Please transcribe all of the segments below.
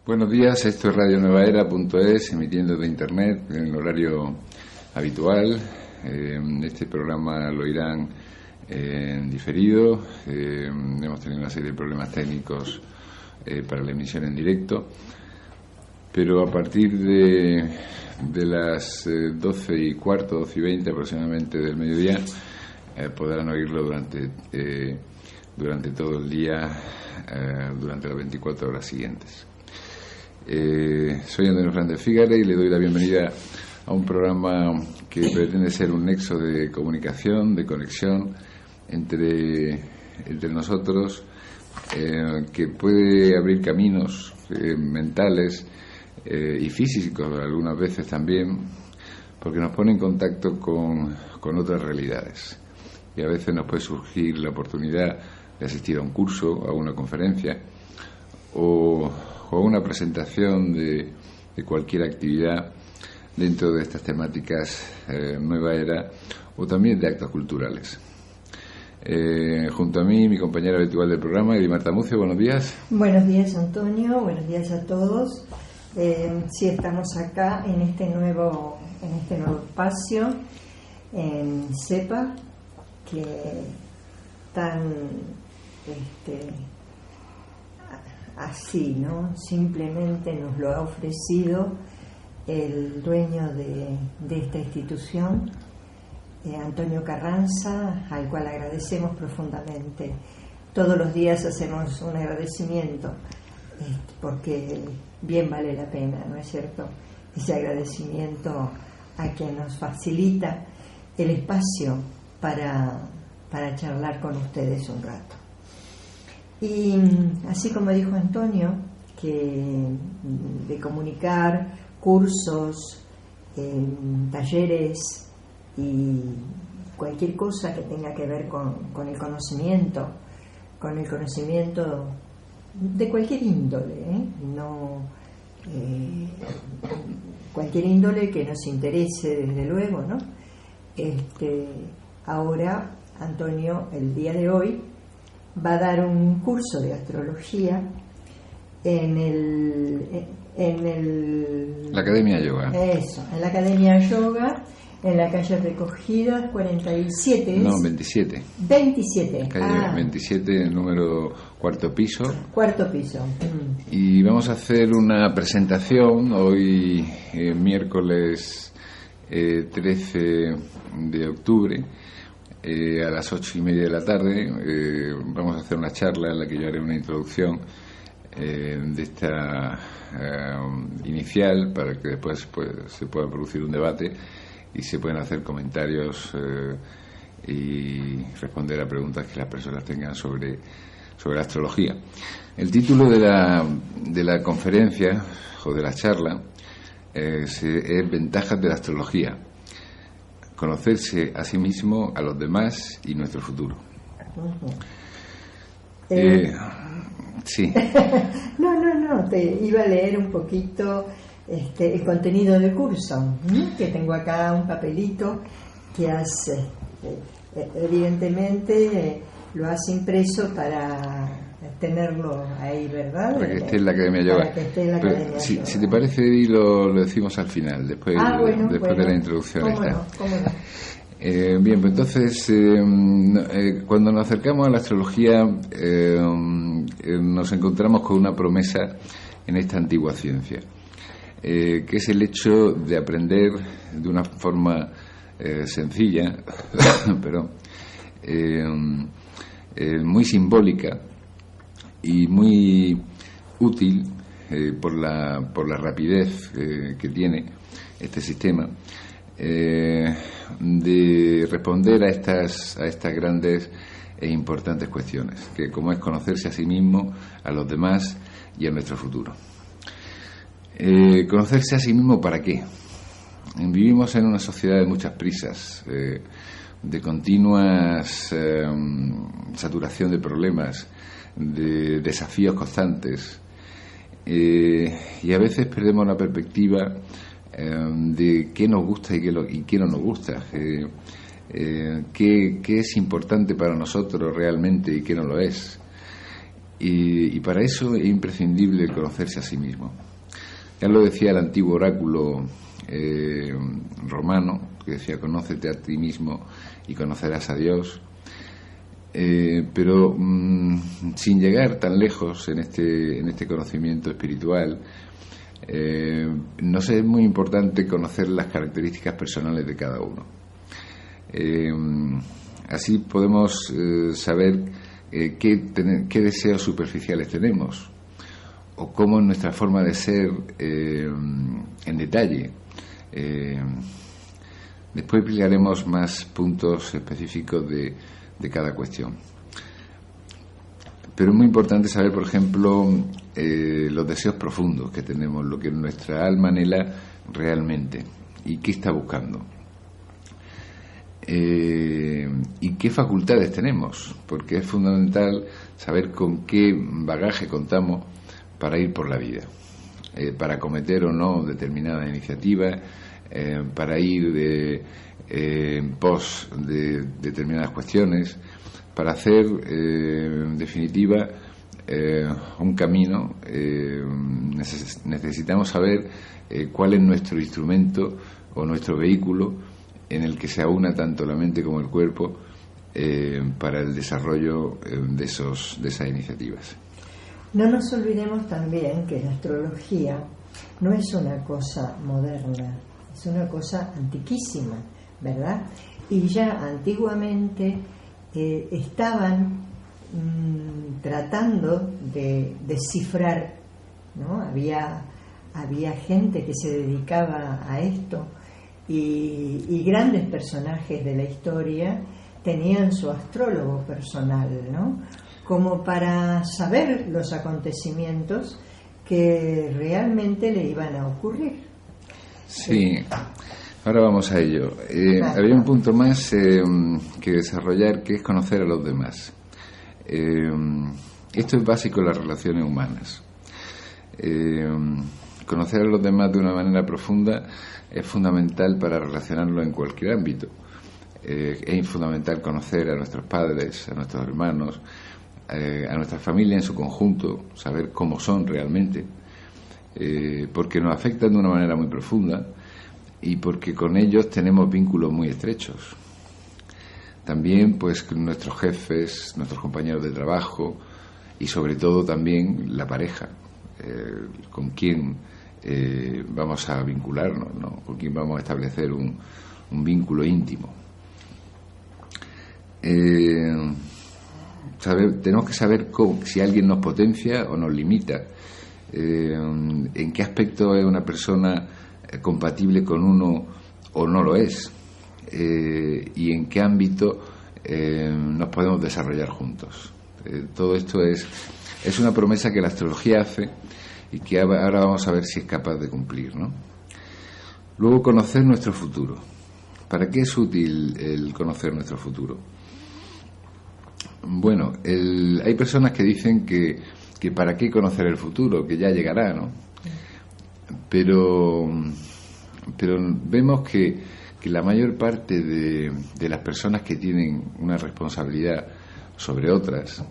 Buenos días, esto es radionuevaera.es, emitiendo de internet en el horario habitual. Este programa lo irán en diferido. Hemos tenido una serie de problemas técnicos para la emisión en directo, pero a partir de las 12:15, 12:20 aproximadamente del mediodía, podrán oírlo durante todo el día, durante las 24 horas siguientes. Soy Antonio Fernández Fígara y le doy la bienvenida a un programa que pretende ser un nexo de comunicación, de conexión entre nosotros, que puede abrir caminos mentales y físicos algunas veces también, porque nos pone en contacto con otras realidades, y a veces nos puede surgir la oportunidad de asistir a un curso, a una conferencia o a una presentación de cualquier actividad dentro de estas temáticas Nueva Era, o también de actos culturales. Junto a mí, mi compañera habitual del programa, Edi Marta Mucio. Buenos días. Buenos días, Antonio. Buenos días a todos. Sí, estamos acá en este nuevo espacio en CEPA, que tan así, ¿no? Simplemente nos lo ha ofrecido el dueño de esta institución, Antonio Carranza, al cual agradecemos profundamente. Todos los días hacemos un agradecimiento, porque bien vale la pena, ¿no es cierto? Ese agradecimiento a quien nos facilita el espacio para charlar con ustedes un rato. Y así como dijo Antonio, que de comunicar cursos, talleres y cualquier cosa que tenga que ver con el conocimiento de cualquier índole, cualquier índole que nos interese, desde luego, ¿no? Ahora Antonio, el día de hoy, va a dar un curso de astrología en la Academia Yoga. Eso, en la Academia Yoga, en la calle Recogidas 47. No, 27. 27. Calle 27, número cuarto piso. Cuarto piso. Y vamos a hacer una presentación hoy, miércoles 13 de octubre. A las 8:30 de la tarde vamos a hacer una charla en la que yo haré una introducción de esta inicial, para que después se pueda producir un debate y se puedan hacer comentarios y responder a preguntas que las personas tengan sobre la astrología. El título de la conferencia o de la charla es Ventajas de la astrología: conocerse a sí mismo, a los demás y nuestro futuro. Sí. No, te iba a leer un poquito el contenido del curso, que tengo acá un papelito que has, evidentemente, lo has impreso para tenerlo ahí, ¿verdad? Para que esté en la Academia Yoga. Para que esté en la Academia Yoga. Si te parece, Eddie, lo decimos al final, después de la introducción. ¿Cómo no? Bien, pues entonces, cuando nos acercamos a la astrología, nos encontramos con una promesa en esta antigua ciencia, que es el hecho de aprender de una forma sencilla, pero muy simbólica y muy útil por la rapidez que tiene este sistema, de responder a estas grandes e importantes cuestiones, que como es conocerse a sí mismo, a los demás y a nuestro futuro. Conocerse a sí mismo, ¿para qué? Vivimos en una sociedad de muchas prisas, de continuas saturación de problemas, de desafíos constantes, y a veces perdemos la perspectiva de qué nos gusta y qué no nos gusta, qué es importante para nosotros realmente y qué no lo es. y para eso es imprescindible conocerse a sí mismo. Ya lo decía el antiguo oráculo romano, que decía: conócete a ti mismo y conocerás a Dios. Pero sin llegar tan lejos en este conocimiento espiritual, nos es muy importante conocer las características personales de cada uno. Así podemos saber qué deseos superficiales tenemos, o cómo es nuestra forma de ser en detalle. Después explicaremos más puntos específicos de cada cuestión. Pero es muy importante saber, por ejemplo, los deseos profundos que tenemos, lo que nuestra alma anhela realmente y qué está buscando. Y qué facultades tenemos, porque es fundamental saber con qué bagaje contamos para ir por la vida, para acometer o no determinada iniciativa, para ir en pos de determinadas cuestiones, para hacer, en definitiva, un camino. Necesitamos saber cuál es nuestro instrumento o nuestro vehículo en el que se aúna tanto la mente como el cuerpo para el desarrollo de esas iniciativas. No nos olvidemos también que la astrología no es una cosa moderna, es una cosa antiquísima, ¿verdad? Y ya antiguamente estaban tratando de descifrar, ¿no? Había gente que se dedicaba a esto, y grandes personajes de la historia tenían su astrólogo personal, ¿no? Como para saber los acontecimientos que realmente le iban a ocurrir. Sí, ahora vamos a ello. Había un punto más que desarrollar, que es conocer a los demás. Esto es básico en las relaciones humanas. Conocer a los demás de una manera profunda es fundamental para relacionarlo en cualquier ámbito. Es fundamental conocer a nuestros padres, a nuestros hermanos, a nuestra familia en su conjunto, saber cómo son realmente, porque nos afectan de una manera muy profunda y porque con ellos tenemos vínculos muy estrechos. También pues con nuestros jefes, nuestros compañeros de trabajo y sobre todo también la pareja, con quien vamos a vincularnos, ¿no? Con quien vamos a establecer un vínculo íntimo. Tenemos que saber si alguien nos potencia o nos limita, en qué aspecto es una persona compatible con uno o no lo es, y en qué ámbito nos podemos desarrollar juntos. Todo esto es una promesa que la astrología hace y que ahora vamos a ver si es capaz de cumplir, ¿no? Luego, conocer nuestro futuro. ¿Para qué es útil el conocer nuestro futuro? Bueno, hay personas que dicen que para qué conocer el futuro, que ya llegará, ¿no? Pero vemos que la mayor parte de las personas que tienen una responsabilidad sobre otras,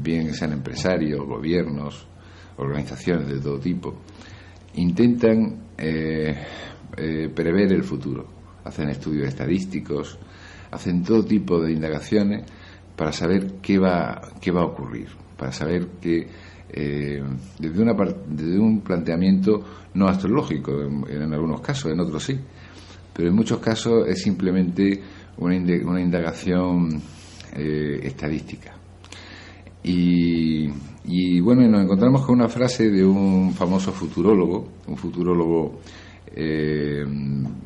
bien sean empresarios, gobiernos, organizaciones de todo tipo, intentan prever el futuro. Hacen estudios estadísticos, hacen todo tipo de indagaciones para saber qué va a ocurrir, para saber que desde un planteamiento no astrológico, en algunos casos, en otros sí, pero en muchos casos es simplemente una indagación estadística. Y bueno, nos encontramos con una frase de un famoso futurólogo,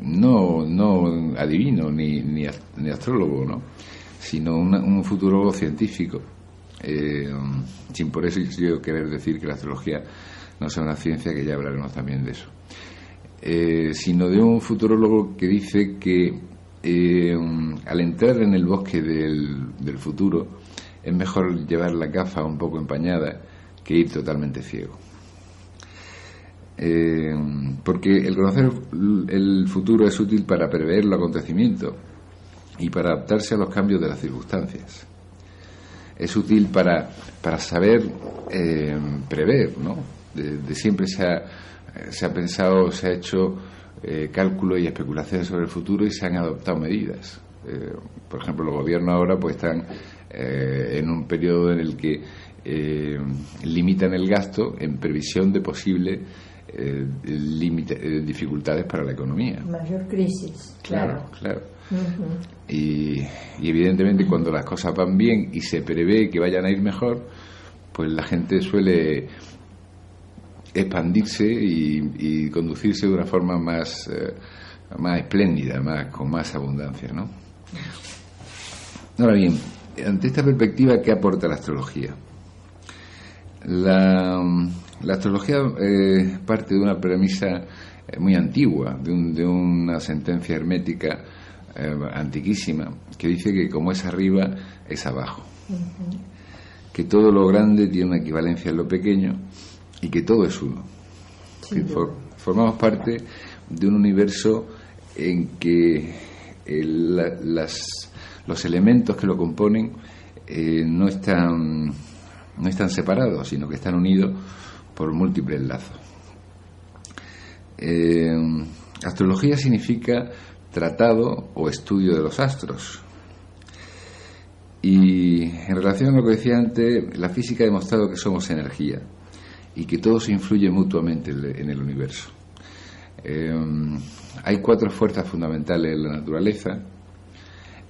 no adivino ni astrólogo, ¿no? Sino un futurólogo científico, sin por eso yo querer decir que la astrología no sea una ciencia, que ya hablaremos también de eso, sino de un futurólogo que dice que al entrar en el bosque del futuro es mejor llevar la gafa un poco empañada que ir totalmente ciego. Porque el conocer el futuro es útil para prever los acontecimientos y para adaptarse a los cambios de las circunstancias. es útil para saber prever, ¿no? De siempre se ha pensado, se ha hecho cálculos y especulaciones sobre el futuro y se han adoptado medidas. Por ejemplo, los gobiernos ahora pues están en un periodo en el que limitan el gasto en previsión de posibles dificultades para la economía. Mayor crisis. Claro. Uh-huh. Y evidentemente cuando las cosas van bien y se prevé que vayan a ir mejor, pues la gente suele expandirse y conducirse de una forma más espléndida, con más abundancia, ¿no? Ahora bien, ante esta perspectiva, ¿qué aporta la astrología? La astrología parte de una premisa muy antigua, de una sentencia hermética antiquísima, que dice que como es arriba, es abajo. Uh-huh. Que todo lo grande tiene una equivalencia en lo pequeño y que todo es uno. Sí, que formamos parte de un universo en que los elementos que lo componen no están separados, sino que están unidos por múltiples lazos. Astrología significa tratado o estudio de los astros. Y en relación a lo que decía antes, la física ha demostrado que somos energía y que todo se influye mutuamente en el universo. Hay 4 fuerzas fundamentales en la naturaleza,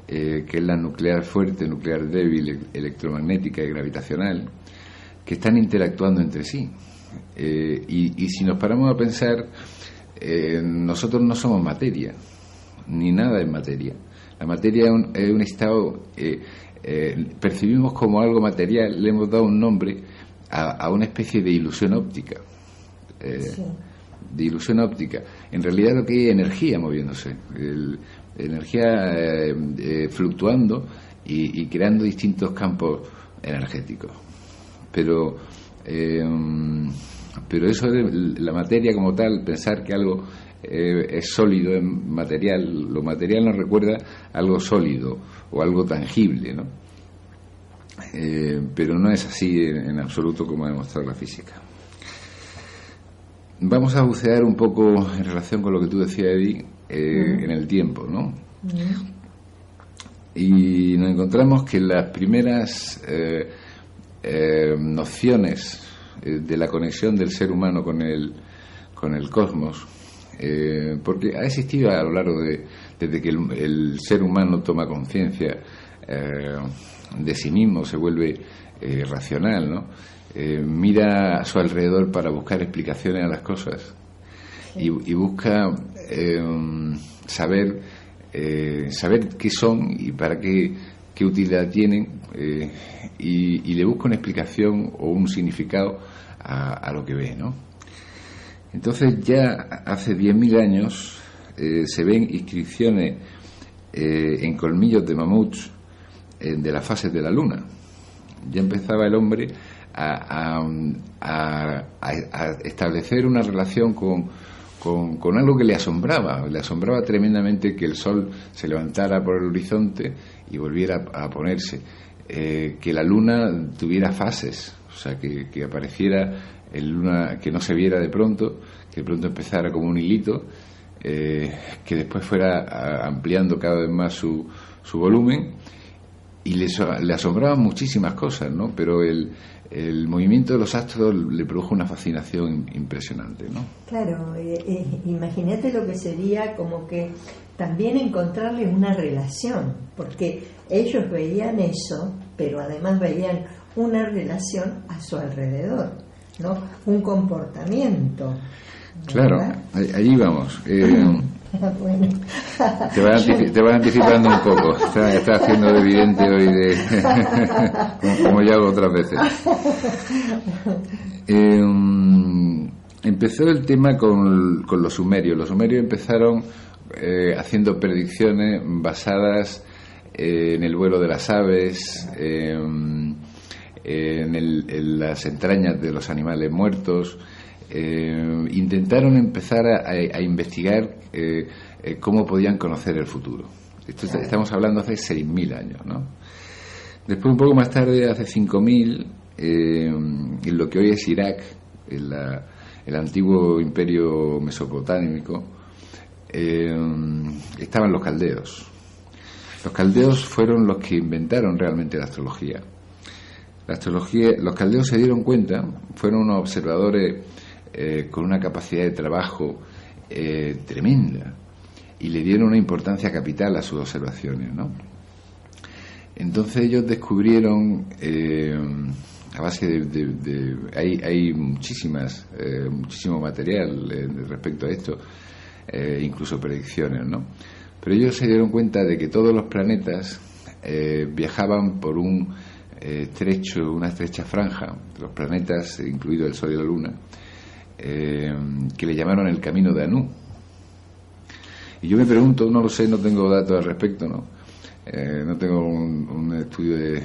que es la nuclear fuerte, nuclear débil, electromagnética y gravitacional, que están interactuando entre sí. Y si nos paramos a pensar, nosotros no somos materia, ni nada es materia. La materia es un estado, percibimos como algo material, le hemos dado un nombre a una especie de ilusión óptica. Sí. De ilusión óptica. En realidad lo que hay es energía moviéndose, energía fluctuando y creando distintos campos energéticos. Pero eso de la materia como tal, pensar que algo es sólido, es material, lo material nos recuerda algo sólido o algo tangible, ¿no? Pero no es así en absoluto como ha demostrado la física. Vamos a bucear un poco en relación con lo que tú decías, Edith, en el tiempo, ¿no? Y nos encontramos que las primeras nociones de la conexión del ser humano con el cosmos, porque ha existido a lo largo desde que el ser humano toma conciencia de sí mismo, se vuelve racional, ¿no? Mira a su alrededor para buscar explicaciones a las cosas y busca saber qué son y para qué utilidad tienen, y le busca una explicación o un significado a lo que ve, ¿no? Entonces ya hace 10.000 años se ven inscripciones en colmillos de mamuts de las fases de la luna. Ya empezaba el hombre a establecer una relación con algo que le asombraba tremendamente, que el sol se levantara por el horizonte y volviera a ponerse, que la luna tuviera fases, o sea, que apareciera en luna, que no se viera de pronto, que de pronto empezara como un hilito, que después fuera ampliando cada vez más su volumen, y le asombraban muchísimas cosas, ¿no? Pero el movimiento de los astros le produjo una fascinación impresionante, ¿no? Claro, imagínate lo que sería como que también encontrarles una relación, porque ellos veían eso, pero además veían una relación a su alrededor, ¿no? Un comportamiento. Claro, allí vamos. Bueno. Te vas anticipando un poco. Estás haciendo de evidente hoy, como yo hago otras veces. Empezó el tema con los sumerios. Los sumerios empezaron haciendo predicciones basadas en el vuelo de las aves, en las entrañas de los animales muertos. Intentaron empezar a investigar cómo podían conocer el futuro. Estamos hablando hace 6.000 años, ¿no? Después, un poco más tarde, hace 5000, en lo que hoy es Irak, el antiguo imperio mesopotámico, estaban los caldeos. Los caldeos fueron los que inventaron realmente la astrología. Los caldeos se dieron cuenta, fueron unos observadores con una capacidad de trabajo tremenda, y le dieron una importancia capital a sus observaciones, ¿no? Entonces ellos descubrieron, a base hay muchísimo material respecto a esto, incluso predicciones, ¿no? Pero ellos se dieron cuenta de que todos los planetas viajaban por una estrecha franja, los planetas, incluido el Sol y la Luna, que le llamaron el camino de Anu. Y yo me pregunto, no lo sé, no tengo datos al respecto, ¿no? No tengo un estudio de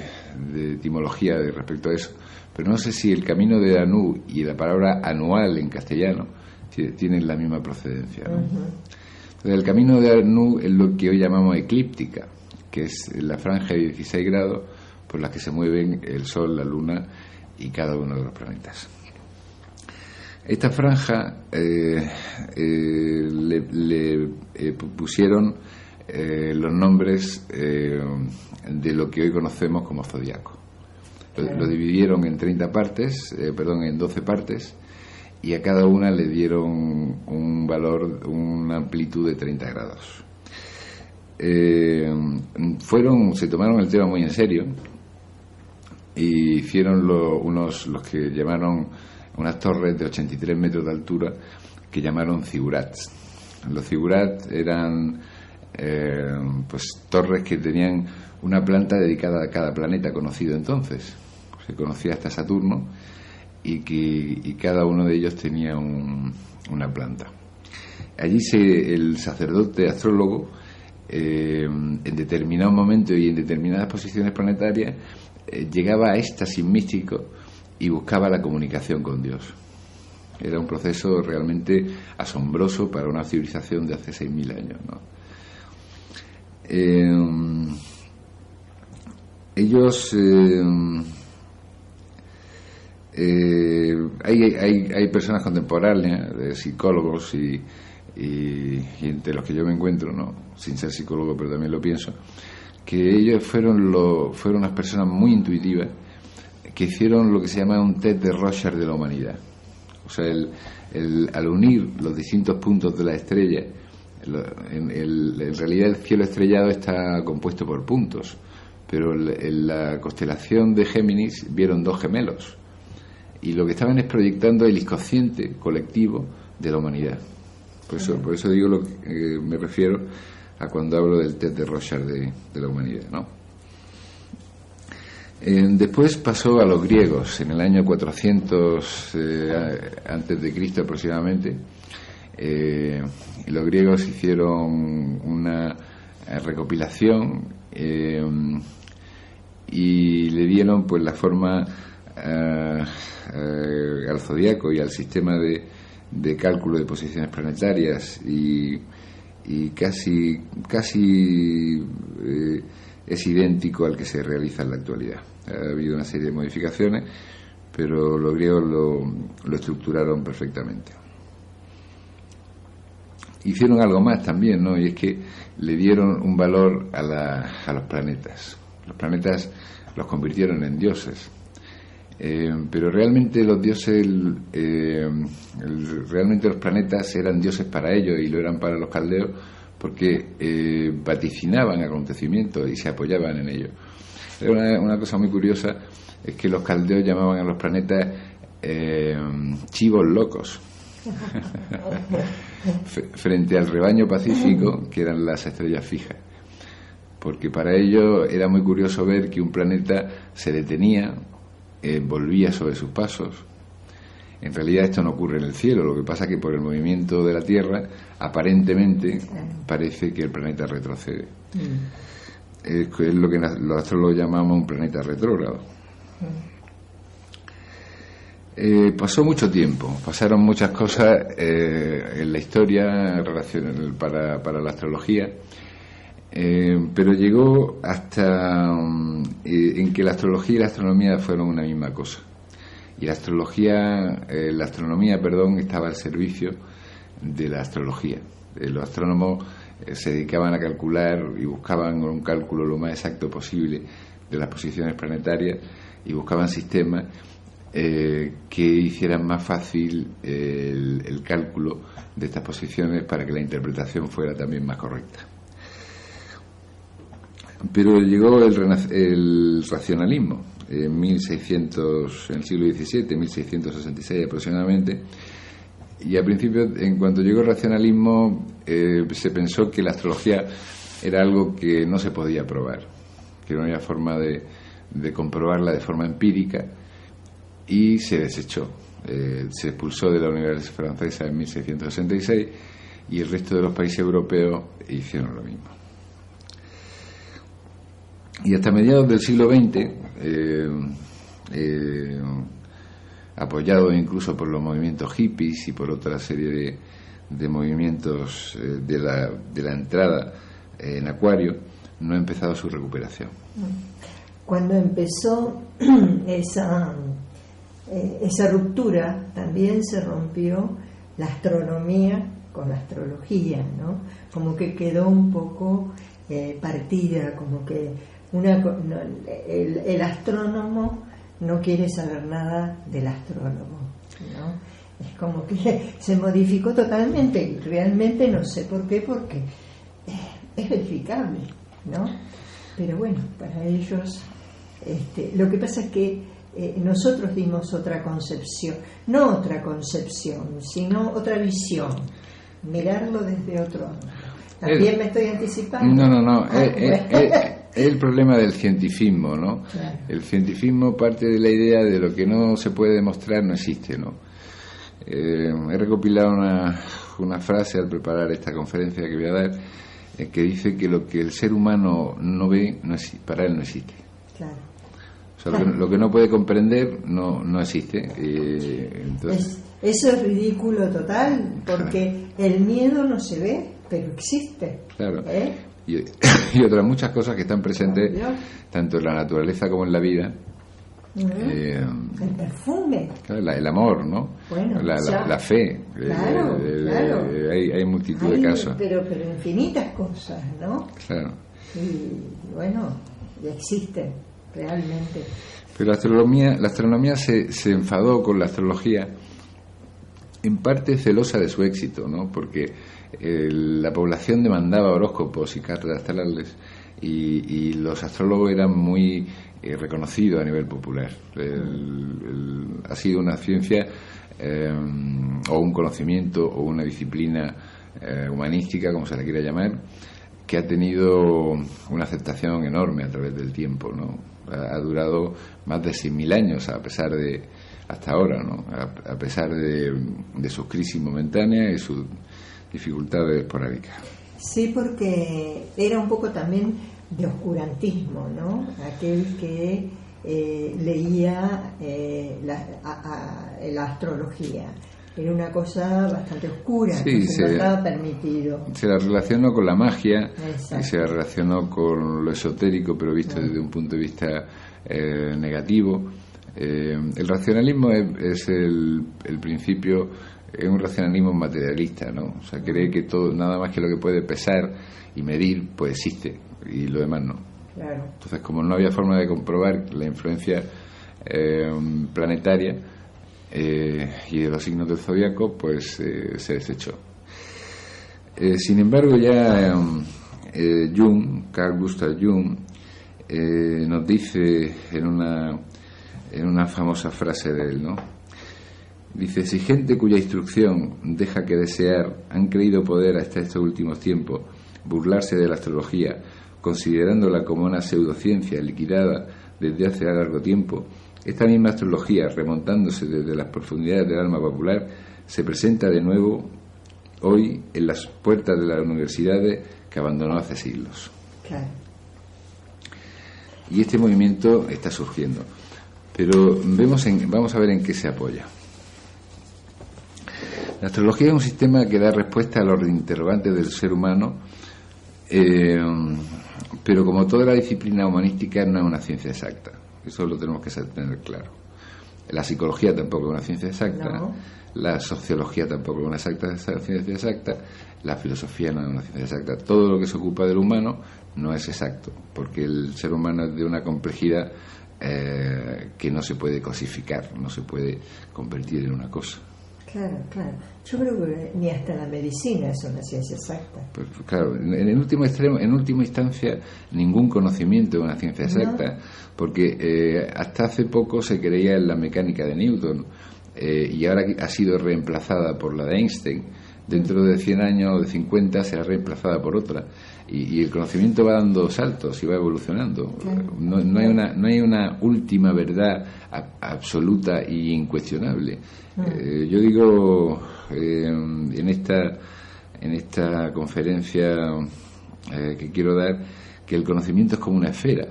etimología respecto a eso, pero no sé si el camino de Anu y la palabra anual en castellano tienen la misma procedencia, ¿no? Entonces, el camino de Anu es lo que hoy llamamos eclíptica, que es la franja de 16 grados por la que se mueven el Sol, la Luna y cada uno de los planetas. Esta franja le pusieron los nombres de lo que hoy conocemos como zodiaco. Lo dividieron en 30 partes, en 12 partes, y a cada una le dieron un valor, una amplitud de 30 grados. Se tomaron el tema muy en serio y hicieron los que llamaron unas torres de 83 metros de altura, que llamaron zigurats. Los zigurats eran torres que tenían una planta dedicada a cada planeta conocido entonces. Se conocía hasta Saturno, y cada uno de ellos tenía una planta. Allí el sacerdote astrólogo, en determinado momento y en determinadas posiciones planetarias, llegaba a éxtasis místico y buscaba la comunicación con Dios. Era un proceso realmente asombroso para una civilización de hace 6.000 años, ¿no? Ellos hay personas contemporáneas, de psicólogos y entre los que yo me encuentro, no sin ser psicólogo, pero también lo pienso, que ellos fueron unas personas muy intuitivas, que hicieron lo que se llama un test de Rorschach de la humanidad. O sea, al unir los distintos puntos de la estrella, en realidad el cielo estrellado está compuesto por puntos, pero en la constelación de Géminis vieron dos gemelos, y lo que estaban es proyectando el inconsciente colectivo de la humanidad. Por eso digo lo que me refiero a cuando hablo del test de Rorschach de la humanidad, ¿no? Después pasó a los griegos, en el año 400 antes de Cristo aproximadamente. Los griegos hicieron una recopilación y le dieron pues la forma al zodiaco y al sistema de cálculo de posiciones planetarias, y casi es idéntico al que se realiza en la actualidad. Ha habido una serie de modificaciones, pero los griegos lo estructuraron perfectamente. Hicieron algo más también, ¿no? Y es que le dieron un valor a los planetas. Los planetas los convirtieron en dioses. Pero realmente los dioses, realmente los planetas eran dioses para ellos, y lo eran para los caldeos, porque vaticinaban acontecimientos y se apoyaban en ellos. Una cosa muy curiosa es que los caldeos llamaban a los planetas chivos locos frente al rebaño pacífico, que eran las estrellas fijas, porque para ellos era muy curioso ver que un planeta se detenía, volvía sobre sus pasos. En realidad esto no ocurre en el cielo, lo que pasa es que por el movimiento de la Tierra aparentemente parece que el planeta retrocede. Es lo que los astrólogos llamamos un planeta retrógrado. Pasó mucho tiempo, pasaron muchas cosas en la historia para la astrología. Pero llegó hasta en que la astrología y la astronomía fueron una misma cosa. Y la astronomía, estaba al servicio de la astrología. Los astrónomos se dedicaban a calcular y buscaban un cálculo lo más exacto posible de las posiciones planetarias y buscaban sistemas que hicieran más fácil el cálculo de estas posiciones para que la interpretación fuera también más correcta. Pero llegó el racionalismo en el siglo XVII, 1666 aproximadamente, y al principio, en cuanto llegó el racionalismo, se pensó que la astrología era algo que no se podía probar, que no había forma de comprobarla de forma empírica, y se desechó. Se expulsó de la Universidad Francesa en 1666 y el resto de los países europeos hicieron lo mismo. Y hasta mediados del siglo XX, apoyado incluso por los movimientos hippies y por otra serie de movimientos de la entrada en Acuario, no ha empezado su recuperación. Cuando empezó esa ruptura, también se rompió la astronomía con la astrología, ¿no? Como que quedó un poco partida, como que el astrónomo no quiere saber nada del astrónomo, ¿no? Es como que se modificó totalmente, y realmente no sé por qué, porque es verificable, ¿no? Pero bueno, para ellos lo que pasa es que nosotros dimos otra concepción, no otra concepción, sino otra visión, mirarlo desde otro ángulo. ¿También me estoy anticipando? No. Es el problema del cientificismo, ¿no? Claro. El cientificismo parte de la idea de lo que no se puede demostrar no existe, ¿no? He recopilado una frase al preparar esta conferencia que voy a dar, que dice que lo que el ser humano no ve, para él no existe. Claro. O sea, lo que no puede comprender no existe. Entonces... Eso es ridículo total, porque el miedo no se ve, pero existe. Claro. Y otras muchas cosas que están presentes tanto en la naturaleza como en la vida. El perfume, claro, el amor, ¿no? Bueno, la fe. Claro, claro. Hay multitud de casos. Pero infinitas cosas, ¿no? Claro. Y bueno, existen realmente. Pero la astronomía se enfadó con la astrología, en parte celosa de su éxito, ¿no? Porque la población demandaba horóscopos y cartas astrales, y los astrólogos eran muy reconocidos a nivel popular. Ha sido una ciencia o un conocimiento o una disciplina humanística, como se la quiera llamar, que ha tenido una aceptación enorme a través del tiempo, ¿no? Ha durado más de 6.000 años hasta ahora, ¿no? A pesar de sus crisis momentáneas y sus dificultades esporádicas. Sí, porque era un poco también de oscurantismo, ¿no? Aquel que leía la astrología. Era una cosa bastante oscura, sí, entonces no estaba permitido. Se la relacionó con la magia. Exacto. Y se la relacionó con lo esotérico, pero visto desde un punto de vista negativo. El racionalismo es el principio, es un racionalismo materialista, ¿no? O sea, cree que todo, nada más que lo que puede pesar y medir, pues existe, y lo demás no. Claro. Entonces, como no había forma de comprobar la influencia planetaria y de los signos del zodiaco, pues se desechó. Sin embargo, ya Carl Gustav Jung nos dice en una famosa frase de él, ¿no? Dice: si gente cuya instrucción deja que desear han creído poder hasta estos últimos tiempos burlarse de la astrología, considerándola como una pseudociencia liquidada desde hace largo tiempo, esta misma astrología, remontándose desde las profundidades del alma popular, se presenta de nuevo hoy en las puertas de las universidades que abandonó hace siglos. Claro. Y este movimiento está surgiendo, pero vamos a ver en qué se apoya. La astrología es un sistema que da respuesta a los interrogantes del ser humano Pero como toda la disciplina humanística no es una ciencia exacta, eso lo tenemos que tener claro. La psicología tampoco es una ciencia exacta, no. La sociología tampoco es una ciencia exacta, la filosofía no es una ciencia exacta. Todo lo que se ocupa del humano no es exacto, porque el ser humano es de una complejidad que no se puede cosificar, no se puede convertir en una cosa. Claro. Yo creo que ni hasta la medicina es una ciencia exacta. Pues claro, en última instancia, ningún conocimiento es una ciencia exacta, porque hasta hace poco se creía en la mecánica de Newton, y ahora ha sido reemplazada por la de Einstein. Dentro de 100 años o de 50 será reemplazada por otra, y el conocimiento va dando saltos y va evolucionando. Claro. No hay una última verdad absoluta e incuestionable. Yo digo en esta conferencia que quiero dar, que el conocimiento es como una esfera.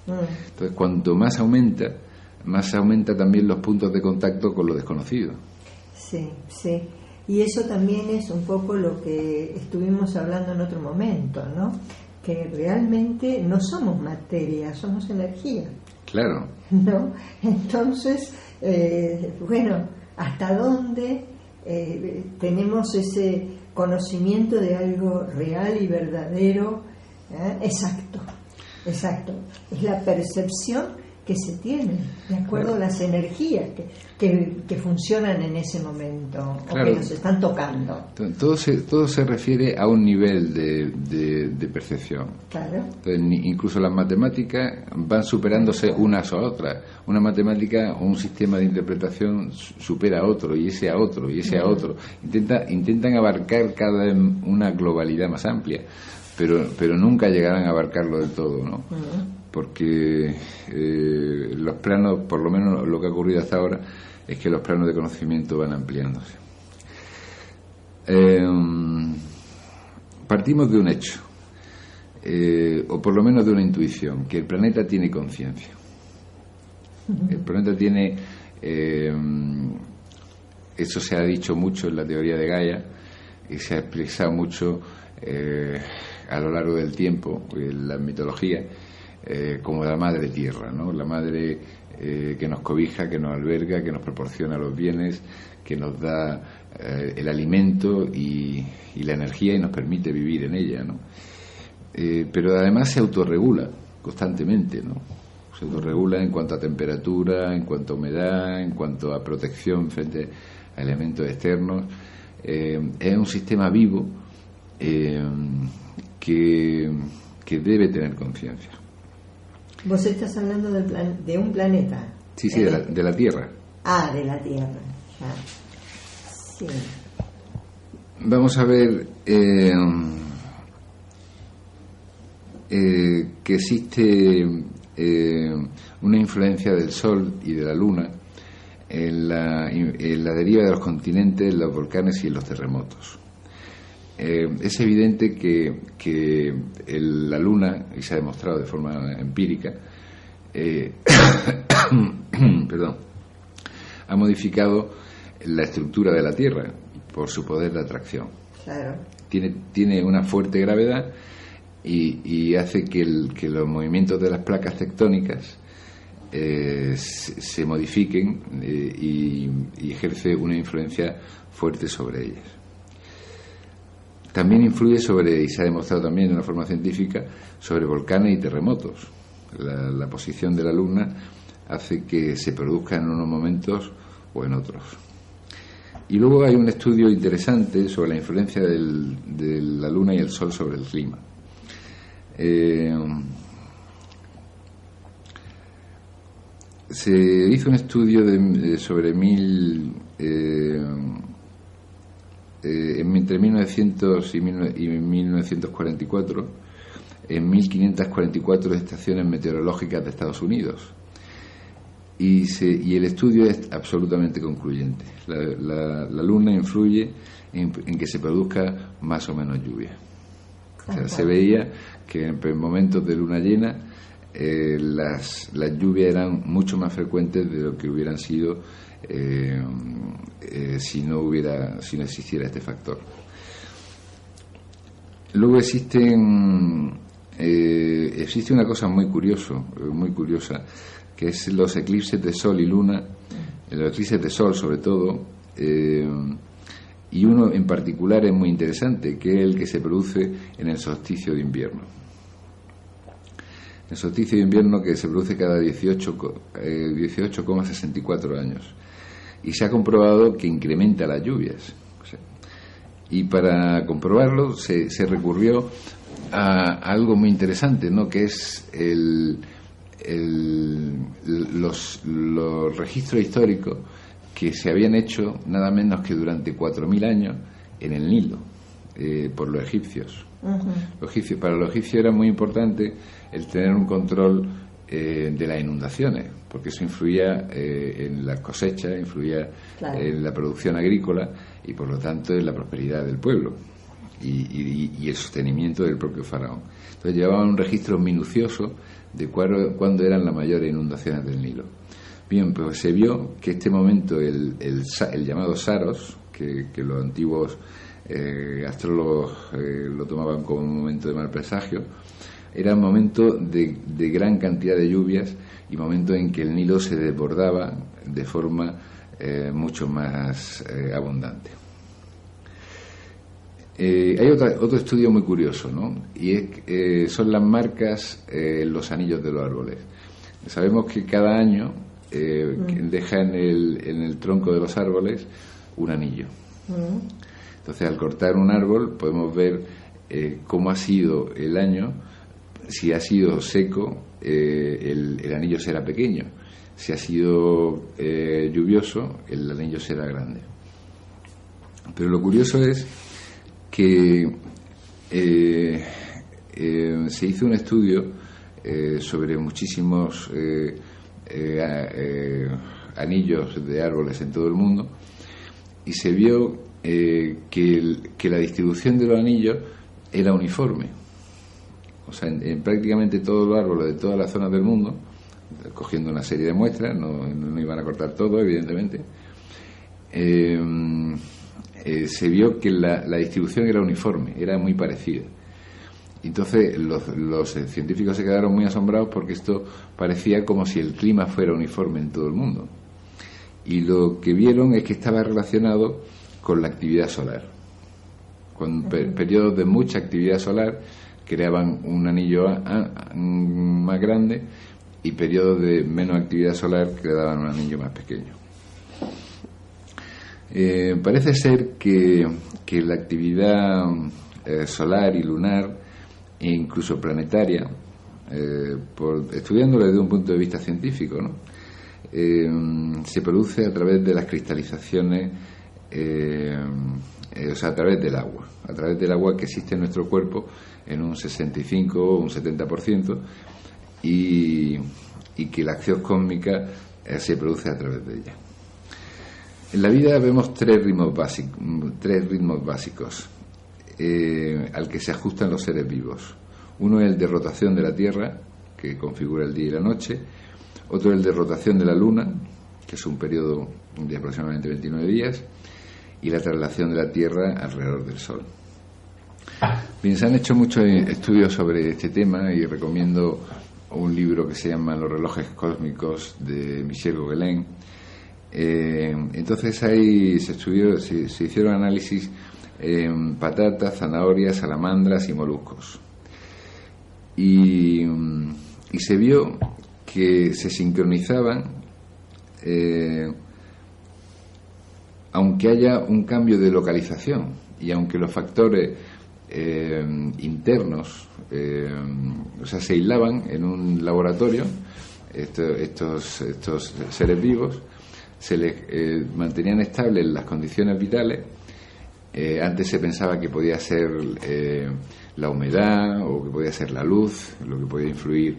Entonces, cuanto más aumenta también los puntos de contacto con lo desconocido. Sí. Y eso también es un poco lo que estuvimos hablando en otro momento, ¿no? Que realmente no somos materia, somos energía. Claro. ¿No? Entonces, bueno, ¿hasta dónde tenemos ese conocimiento de algo real y verdadero? Exacto. Es la percepción que se tiene, de acuerdo a las energías que funcionan en ese momento, claro, o que nos están tocando. Todo se refiere a un nivel de percepción. Claro. Entonces, incluso las matemáticas van superándose unas a otras. Una matemática o un sistema de interpretación supera a otro, y ese a otro, y ese a otro. Intentan abarcar cada vez una globalidad más amplia, pero nunca llegarán a abarcarlo del todo, ¿no? Porque los planos, por lo menos lo que ha ocurrido hasta ahora, es que los planos de conocimiento van ampliándose. Partimos de un hecho, o por lo menos de una intuición, que el planeta tiene conciencia. El planeta tiene, eso se ha dicho mucho en la teoría de Gaia, y se ha expresado mucho a lo largo del tiempo en la mitología, como la madre tierra, ¿no? La madre que nos cobija, que nos alberga, que nos proporciona los bienes, que nos da el alimento y la energía y nos permite vivir en ella, ¿no? Pero además se autorregula constantemente, ¿no? Se autorregula en cuanto a temperatura, en cuanto a humedad, en cuanto a protección frente a elementos externos. Es un sistema vivo que debe tener conciencia. Vos estás hablando de un planeta. Sí, de la Tierra. De la Tierra, ya. Sí. Vamos a ver que existe una influencia del Sol y de la Luna en la deriva de los continentes, en los volcanes y en los terremotos. Es evidente que la Luna, y se ha demostrado de forma empírica, ha modificado la estructura de la Tierra por su poder de atracción. Claro. Tiene una fuerte gravedad y hace que los movimientos de las placas tectónicas se modifiquen y ejerce una influencia fuerte sobre ellas. También influye y se ha demostrado también de una forma científica, sobre volcanes y terremotos. La posición de la Luna hace que se produzca en unos momentos o en otros. Y luego hay un estudio interesante sobre la influencia de la Luna y el Sol sobre el clima. Se hizo un estudio entre 1900 y 1944 en 1544 estaciones meteorológicas de Estados Unidos, y el estudio es absolutamente concluyente. La Luna influye en que se produzca más o menos lluvia. O sea, se veía que en momentos de luna llena las lluvias eran mucho más frecuentes de lo que hubieran sido si no existiera este factor. Luego existe una cosa muy curiosa, que es los eclipses de Sol y Luna, los eclipses de Sol sobre todo, y uno en particular es muy interesante, que es el que se produce en el solsticio de invierno. El solsticio de invierno, que se produce cada 18,64 años, y se ha comprobado que incrementa las lluvias. Y para comprobarlo se recurrió a algo muy interesante, ¿no?, que es los registros históricos que se habían hecho nada menos que durante 4.000 años en el Nilo, por los egipcios. Uh-huh. Para los egipcios era muy importante el tener un control de las inundaciones, porque eso influía en las cosechas, influía en la producción agrícola y por lo tanto en la prosperidad del pueblo y el sostenimiento del propio faraón. Entonces llevaban un registro minucioso de cuándo eran las mayores inundaciones del Nilo. Bien, pues se vio que este momento, el llamado Saros, que los antiguos astrólogos lo tomaban como un momento de mal presagio, era un momento de gran cantidad de lluvias y momento en que el Nilo se desbordaba de forma mucho más abundante. Hay otro estudio muy curioso, ¿no? Y son las marcas en los anillos de los árboles. Sabemos que cada año deja en el tronco de los árboles un anillo. Entonces, al cortar un árbol podemos ver cómo ha sido el año. Si ha sido seco, el anillo será pequeño. Si ha sido lluvioso, el anillo será grande. Pero lo curioso es que se hizo un estudio sobre muchísimos anillos de árboles en todo el mundo y se vio que la distribución de los anillos era uniforme. O sea, en prácticamente todos los árboles de todas las zonas del mundo, cogiendo una serie de muestras, no iban a cortar todo, evidentemente, se vio que la distribución era uniforme, era muy parecida. Entonces los científicos se quedaron muy asombrados porque esto parecía como si el clima fuera uniforme en todo el mundo. Y lo que vieron es que estaba relacionado con la actividad solar. Con periodos de mucha actividad solar creaban un anillo más grande y periodos de menos actividad solar creaban un anillo más pequeño. Parece ser que la actividad solar y lunar e incluso planetaria, estudiándolo desde un punto de vista científico, ¿no?, se produce a través de las cristalizaciones, o sea, a través del agua que existe en nuestro cuerpo en un 65 o un 70%, y que la acción cósmica se produce a través de ella. En la vida vemos tres ritmos básicos al que se ajustan los seres vivos. Uno es el de rotación de la Tierra, que configura el día y la noche. Otro es el de rotación de la Luna, que es un periodo de aproximadamente 29 días. Y la traslación de la Tierra alrededor del Sol. Bien, se han hecho muchos estudios sobre este tema y recomiendo un libro que se llama Los relojes cósmicos de Michel Gauquelin. Entonces ahí se hicieron análisis en patatas, zanahorias, salamandras y moluscos. Y se vio que se sincronizaban, aunque haya un cambio de localización y aunque los factores internos, o sea, se aislaban en un laboratorio, estos seres vivos se les mantenían estables las condiciones vitales. Antes se pensaba que podía ser la humedad o que podía ser la luz lo que podía influir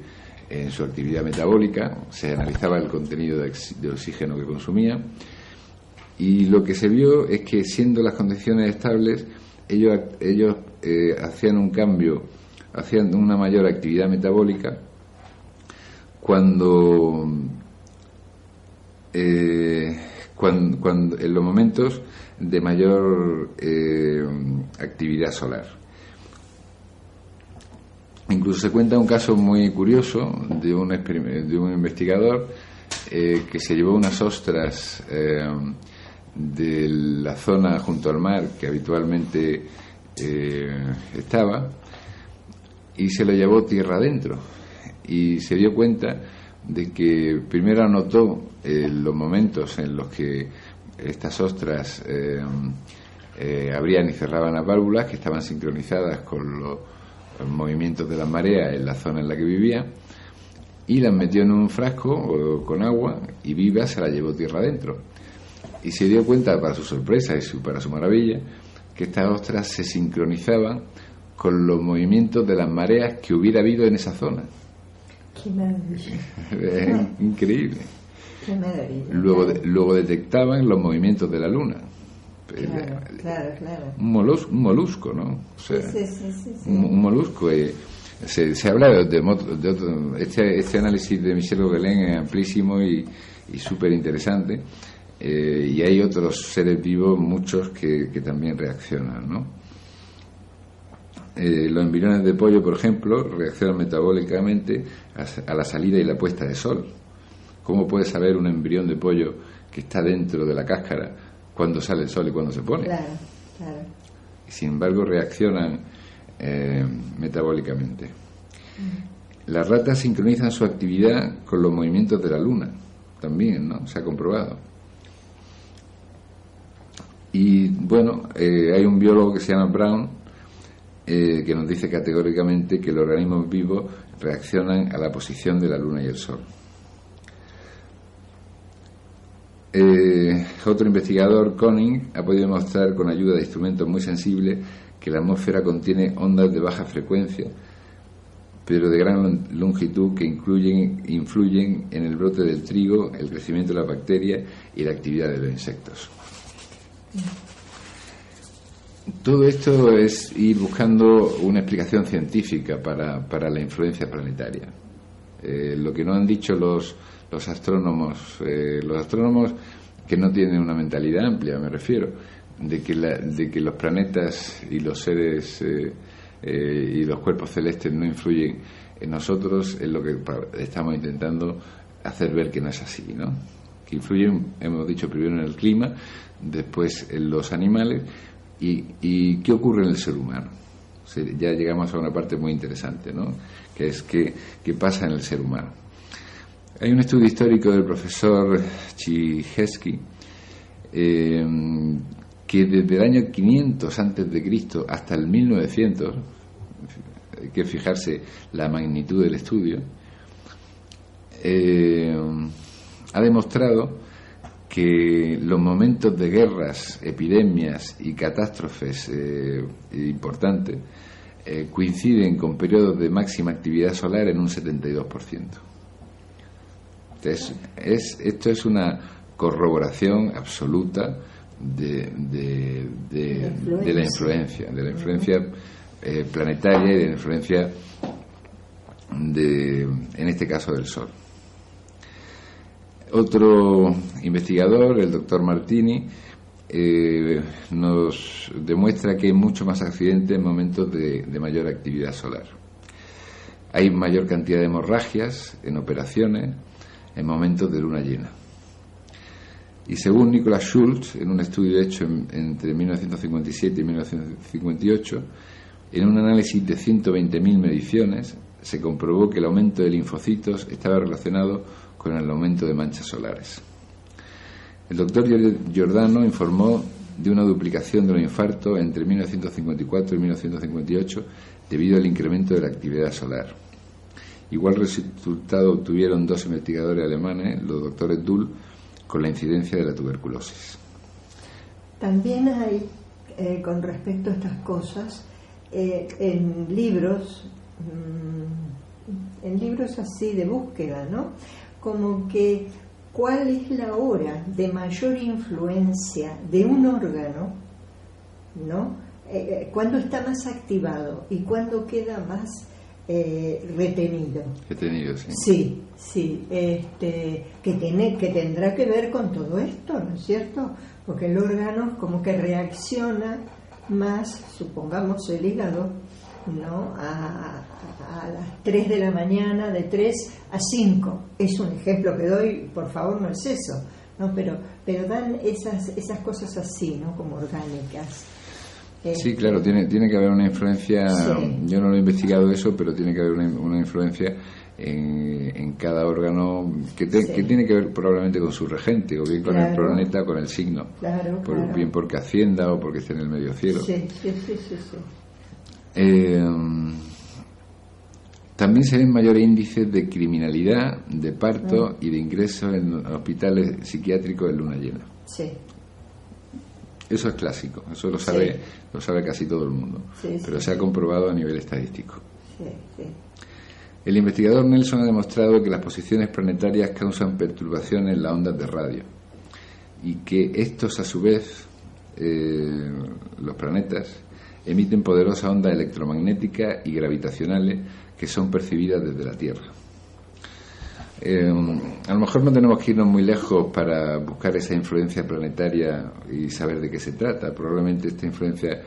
en su actividad metabólica. Se analizaba el contenido de oxígeno que consumía y lo que se vio es que, siendo las condiciones estables, ellos hacían un cambio, hacían una mayor actividad metabólica cuando en los momentos de mayor actividad solar. Incluso se cuenta un caso muy curioso de un investigador que se llevó unas ostras de la zona junto al mar que habitualmente estaba, y se lo llevó tierra adentro, y se dio cuenta de que primero anotó los momentos en los que estas ostras abrían y cerraban las válvulas, que estaban sincronizadas con los movimientos de las mareas en la zona en la que vivía, y las metió en un frasco con agua y viva se la llevó tierra adentro. Y se dio cuenta, para su sorpresa y para su maravilla, que estas ostras se sincronizaban con los movimientos de las mareas que hubiera habido en esa zona. ¡Qué maravilla! Es increíble. ¡Qué maravilla! Luego detectaban los movimientos de la luna. Claro. Un molusco, ¿no? O sea, sí. Un molusco. Se habla de otro, este análisis de Michel Gobelin es amplísimo y súper interesante. Y hay otros seres vivos, muchos, que también reaccionan, ¿no? Los embriones de pollo, por ejemplo, reaccionan metabólicamente a la salida y la puesta de sol. ¿Cómo puede saber un embrión de pollo que está dentro de la cáscara cuándo sale el sol y cuándo se pone? Claro. Sin embargo, reaccionan metabólicamente. Las ratas sincronizan su actividad con los movimientos de la luna, también, ¿no? Se ha comprobado. Y bueno, hay un biólogo que se llama Brown que nos dice categóricamente que los organismos vivos reaccionan a la posición de la luna y el sol. Otro investigador, Koenig, ha podido demostrar con ayuda de instrumentos muy sensibles que la atmósfera contiene ondas de baja frecuencia, pero de gran longitud, que influyen en el brote del trigo, el crecimiento de las bacterias y la actividad de los insectos. Todo esto es ir buscando una explicación científica para la influencia planetaria. Lo que no han dicho los astrónomos que no tienen una mentalidad amplia, me refiero, de que los planetas y los seres y los cuerpos celestes no influyen en nosotros, es lo que estamos intentando hacer ver que no es así, ¿no? Que influyen, hemos dicho, primero en el clima, después en los animales y qué ocurre en el ser humano. O sea, ya llegamos a una parte muy interesante, ¿no? Que es qué pasa en el ser humano. Hay un estudio histórico del profesor Chijevski que desde el año 500 a.C. hasta el 1900, hay que fijarse la magnitud del estudio, ha demostrado que los momentos de guerras, epidemias y catástrofes importantes coinciden con periodos de máxima actividad solar en un 72%. Entonces, esto es una corroboración absoluta de la influencia planetaria y de la influencia en este caso del Sol. Otro investigador, el doctor Martini, nos demuestra que hay mucho más accidentes en momentos de mayor actividad solar. Hay mayor cantidad de hemorragias en operaciones en momentos de luna llena. Y según Nicholas Schultz, en un estudio hecho entre 1957 y 1958, en un análisis de 120.000 mediciones, se comprobó que el aumento de linfocitos estaba relacionado con el aumento de manchas solares. El doctor Giordano informó de una duplicación de los infartos entre 1954 y 1958 debido al incremento de la actividad solar. Igual resultado obtuvieron dos investigadores alemanes, los doctores Dull, con la incidencia de la tuberculosis. También hay, con respecto a estas cosas, en libros así de búsqueda, ¿no? Como que cuál es la hora de mayor influencia de un órgano, ¿no? Cuándo está más activado y cuándo queda más retenido. Retenido, sí. Sí, que tendrá que ver con todo esto, ¿no es cierto? Porque el órgano como que reacciona más, supongamos el hígado, ¿no? A las 3 de la mañana, de 3 a 5. Es un ejemplo que doy, por favor, no es eso, ¿no? Pero dan esas cosas así, ¿no? Como orgánicas. Sí, claro, tiene que haber una influencia, sí. Yo no lo he investigado eso, pero tiene que haber una influencia en cada órgano que tiene que ver probablemente con su regente, o bien con el planeta o con el signo, bien porque ascienda o porque esté en el medio cielo. Sí. También se ven mayores índices de criminalidad, de parto y de ingresos en hospitales psiquiátricos en luna llena. Sí. Eso es clásico, eso lo sabe casi todo el mundo, pero se ha comprobado a nivel estadístico. Sí. El investigador Nelson ha demostrado que las posiciones planetarias causan perturbaciones en las ondas de radio y que estos, a su vez, los planetas, emiten poderosas ondas electromagnéticas y gravitacionales que son percibidas desde la Tierra. A lo mejor no tenemos que irnos muy lejos para buscar esa influencia planetaria y saber de qué se trata. Probablemente esta influencia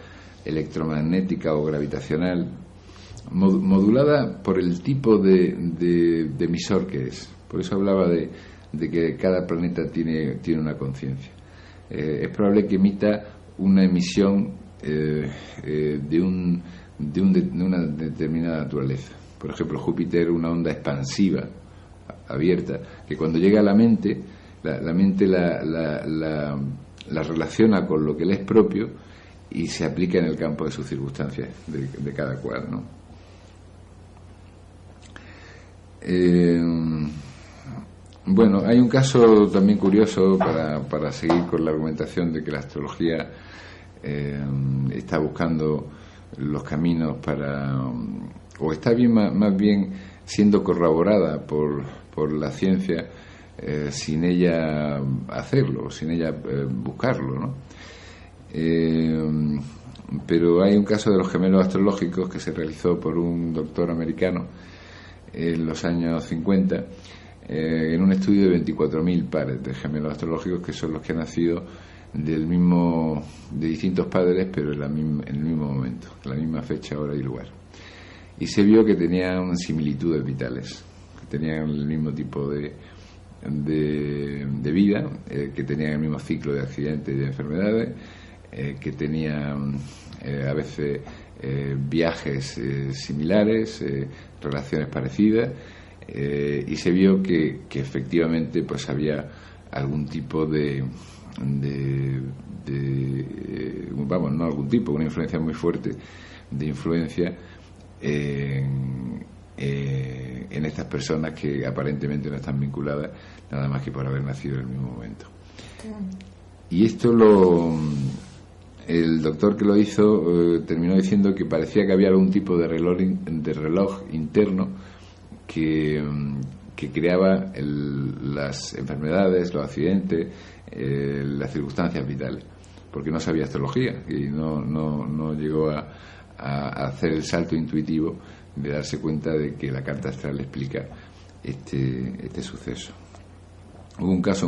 electromagnética o gravitacional, modulada por el tipo de emisor que es. Por eso hablaba de que cada planeta tiene una conciencia. Es probable que emita una emisión de una determinada naturaleza. Por ejemplo, Júpiter, una onda expansiva abierta, que cuando llega a la mente, la mente la relaciona con lo que le es propio y se aplica en el campo de sus circunstancias de cada cual, ¿no? Bueno, hay un caso también curioso para seguir con la argumentación de que la astrología está buscando los caminos o está bien más bien siendo corroborada por la ciencia sin ella hacerlo, sin ella buscarlo, ¿no? Pero hay un caso de los gemelos astrológicos que se realizó por un doctor americano en los años 50 en un estudio de 24.000 pares de gemelos astrológicos, que son los que han nacido de distintos padres, pero en el mismo momento, en la misma fecha, hora y lugar. Y se vio que tenían similitudes vitales, que tenían el mismo tipo de vida, que tenían el mismo ciclo de accidentes y de enfermedades, que tenían a veces viajes similares, relaciones parecidas, y se vio que efectivamente pues había algún tipo una influencia muy fuerte de influencia en estas personas que aparentemente no están vinculadas nada más que por haber nacido en el mismo momento. Y esto el doctor que lo hizo terminó diciendo que parecía que había algún tipo de reloj interno que creaba las enfermedades, los accidentes, las circunstancias vitales, porque no sabía astrología y no llegó a hacer el salto intuitivo de darse cuenta de que la carta astral explica este suceso. Hubo un caso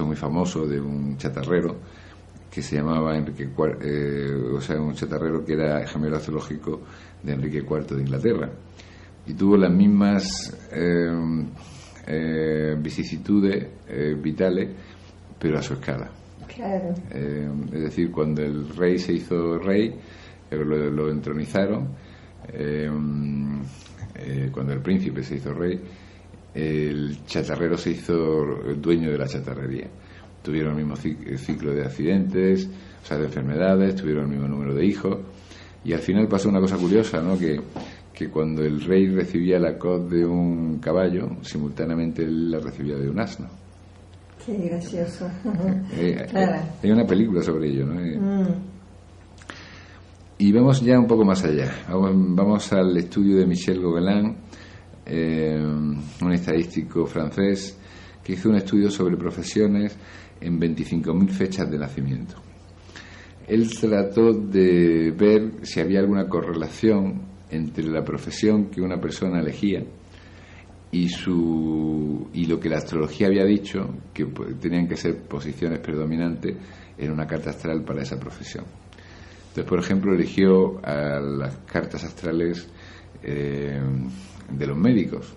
muy famoso de un chatarrero que se llamaba Enrique IV, un chatarrero que era gemelo astrológico de Enrique IV de Inglaterra, y tuvo las mismas vicisitudes vitales, pero a su escala. Claro. Es decir, cuando el rey se hizo rey, lo entronizaron, cuando el príncipe se hizo rey, el chatarrero se hizo dueño de la chatarrería. Tuvieron el mismo ciclo de accidentes, o sea, de enfermedades, tuvieron el mismo número de hijos, y al final pasó una cosa curiosa, ¿no? Que cuando el rey recibía la coz de un caballo, simultáneamente él la recibía de un asno. Qué gracioso. Claro. Hay una película sobre ello, ¿no? Y vamos ya un poco más allá. Vamos al estudio de Michel Gauguin, un estadístico francés que hizo un estudio sobre profesiones en 25.000 fechas de nacimiento. Él trató de ver si había alguna correlación entre la profesión que una persona elegía y lo que la astrología había dicho, que tenían que ser posiciones predominantes en una carta astral para esa profesión. Entonces, por ejemplo, eligió a las cartas astrales de los médicos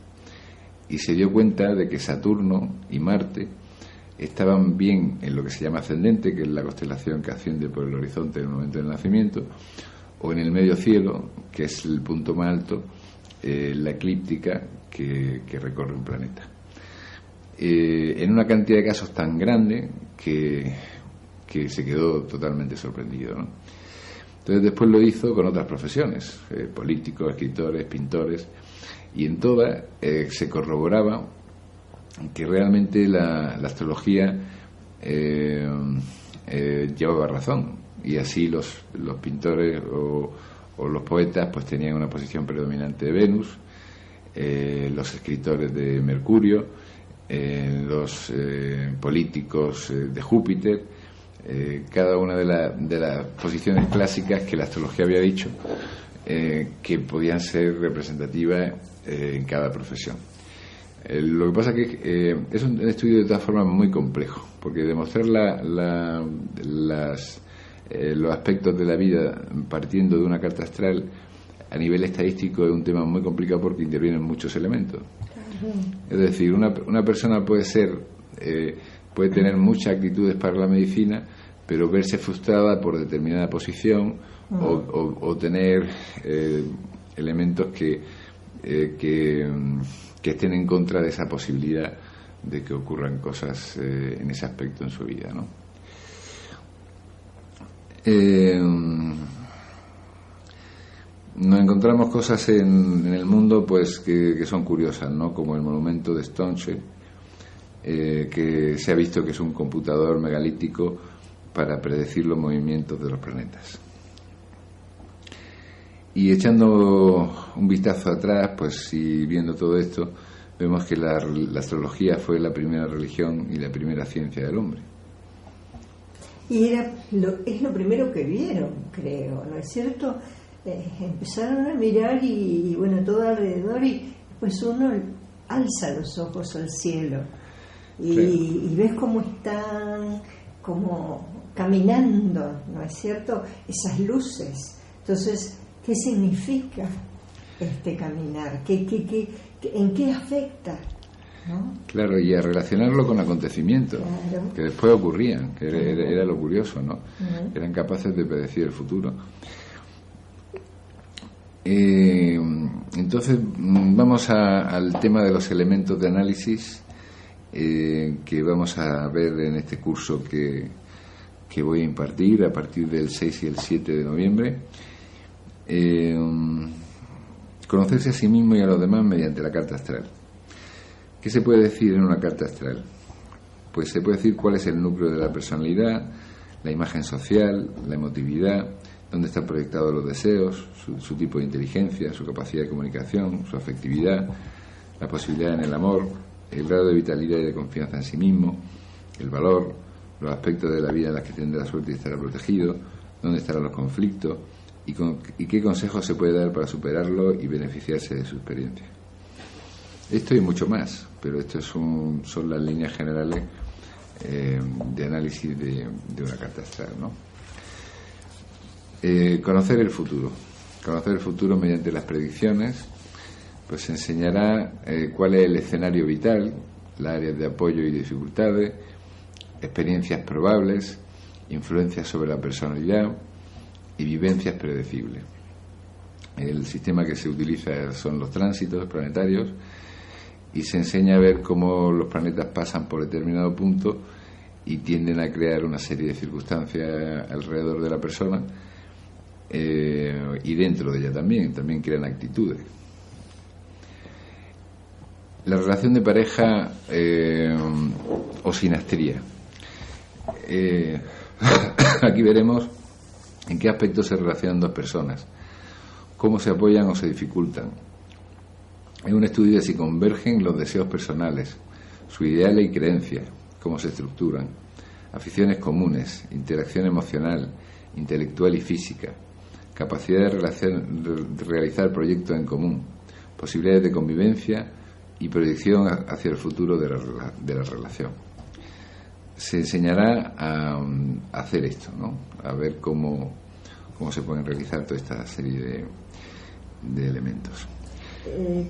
y se dio cuenta de que Saturno y Marte estaban bien en lo que se llama ascendente, que es la constelación que asciende por el horizonte en el momento del nacimiento, o en el medio cielo, que es el punto más alto, la eclíptica que recorre un planeta. En una cantidad de casos tan grande que se quedó totalmente sorprendido, ¿no? Entonces después lo hizo con otras profesiones, políticos, escritores, pintores, y en todas se corroboraba que realmente la astrología llevaba razón, y así los pintores o los poetas pues tenían una posición predominante de Venus, los escritores de Mercurio, los políticos de Júpiter, cada una de las posiciones clásicas que la astrología había dicho que podían ser representativas en cada profesión. Lo que pasa es que es un estudio de todas formas muy complejo, porque demostrar los aspectos de la vida partiendo de una carta astral a nivel estadístico es un tema muy complicado porque intervienen muchos elementos. Es decir, una persona puede tener muchas actitudes para la medicina, pero verse frustrada por determinada posición o tener elementos que estén en contra de esa posibilidad de que ocurran cosas en ese aspecto en su vida, ¿no? Nos encontramos cosas en el mundo pues que son curiosas, ¿no? Como el monumento de Stonehenge, que se ha visto que es un computador megalítico para predecir los movimientos de los planetas. Y echando un vistazo atrás, pues y viendo todo esto, vemos que la astrología fue la primera religión y la primera ciencia del hombre. Y es lo primero que vieron, creo, ¿no es cierto? Empezaron a mirar y bueno, todo alrededor, y pues uno alza los ojos al cielo y ves cómo están como caminando, ¿no es cierto? Esas luces. Entonces, ¿qué significa este caminar? ¿En qué afecta? ¿No? Claro, y a relacionarlo con acontecimientos que después ocurrían, que era lo curioso, ¿no? Eran capaces de predecir el futuro. Entonces vamos al tema de los elementos de análisis que vamos a ver en este curso que voy a impartir a partir del 6 y el 7 de noviembre. Conocerse a sí mismo y a los demás mediante la carta astral. ¿Qué se puede decir en una carta astral? Pues se puede decir cuál es el núcleo de la personalidad, la imagen social, la emotividad, dónde están proyectados los deseos, su tipo de inteligencia, su capacidad de comunicación, su afectividad, la posibilidad en el amor, el grado de vitalidad y de confianza en sí mismo, el valor, los aspectos de la vida en los que tendrá la suerte de estar protegido, dónde estarán los conflictos y qué consejos se puede dar para superarlo y beneficiarse de su experiencia. Esto y mucho más, pero esto son las líneas generales de análisis de una carta astral, ¿no? Conocer el futuro mediante las predicciones, pues enseñará cuál es el escenario vital, las áreas de apoyo y dificultades, experiencias probables, influencias sobre la personalidad y vivencias predecibles. El sistema que se utiliza son los tránsitos planetarios y se enseña a ver cómo los planetas pasan por determinado punto y tienden a crear una serie de circunstancias alrededor de la persona y dentro de ella también crean actitudes. La relación de pareja o sinastría. Aquí veremos en qué aspectos se relacionan dos personas, cómo se apoyan o se dificultan. Es un estudio de si convergen los deseos personales, sus ideales y creencias, cómo se estructuran, aficiones comunes, interacción emocional, intelectual y física, capacidad de realizar proyectos en común, posibilidades de convivencia y proyección hacia el futuro de la relación. Se enseñará a hacer esto, ¿no? A ver cómo cómo se pueden realizar toda esta serie de elementos.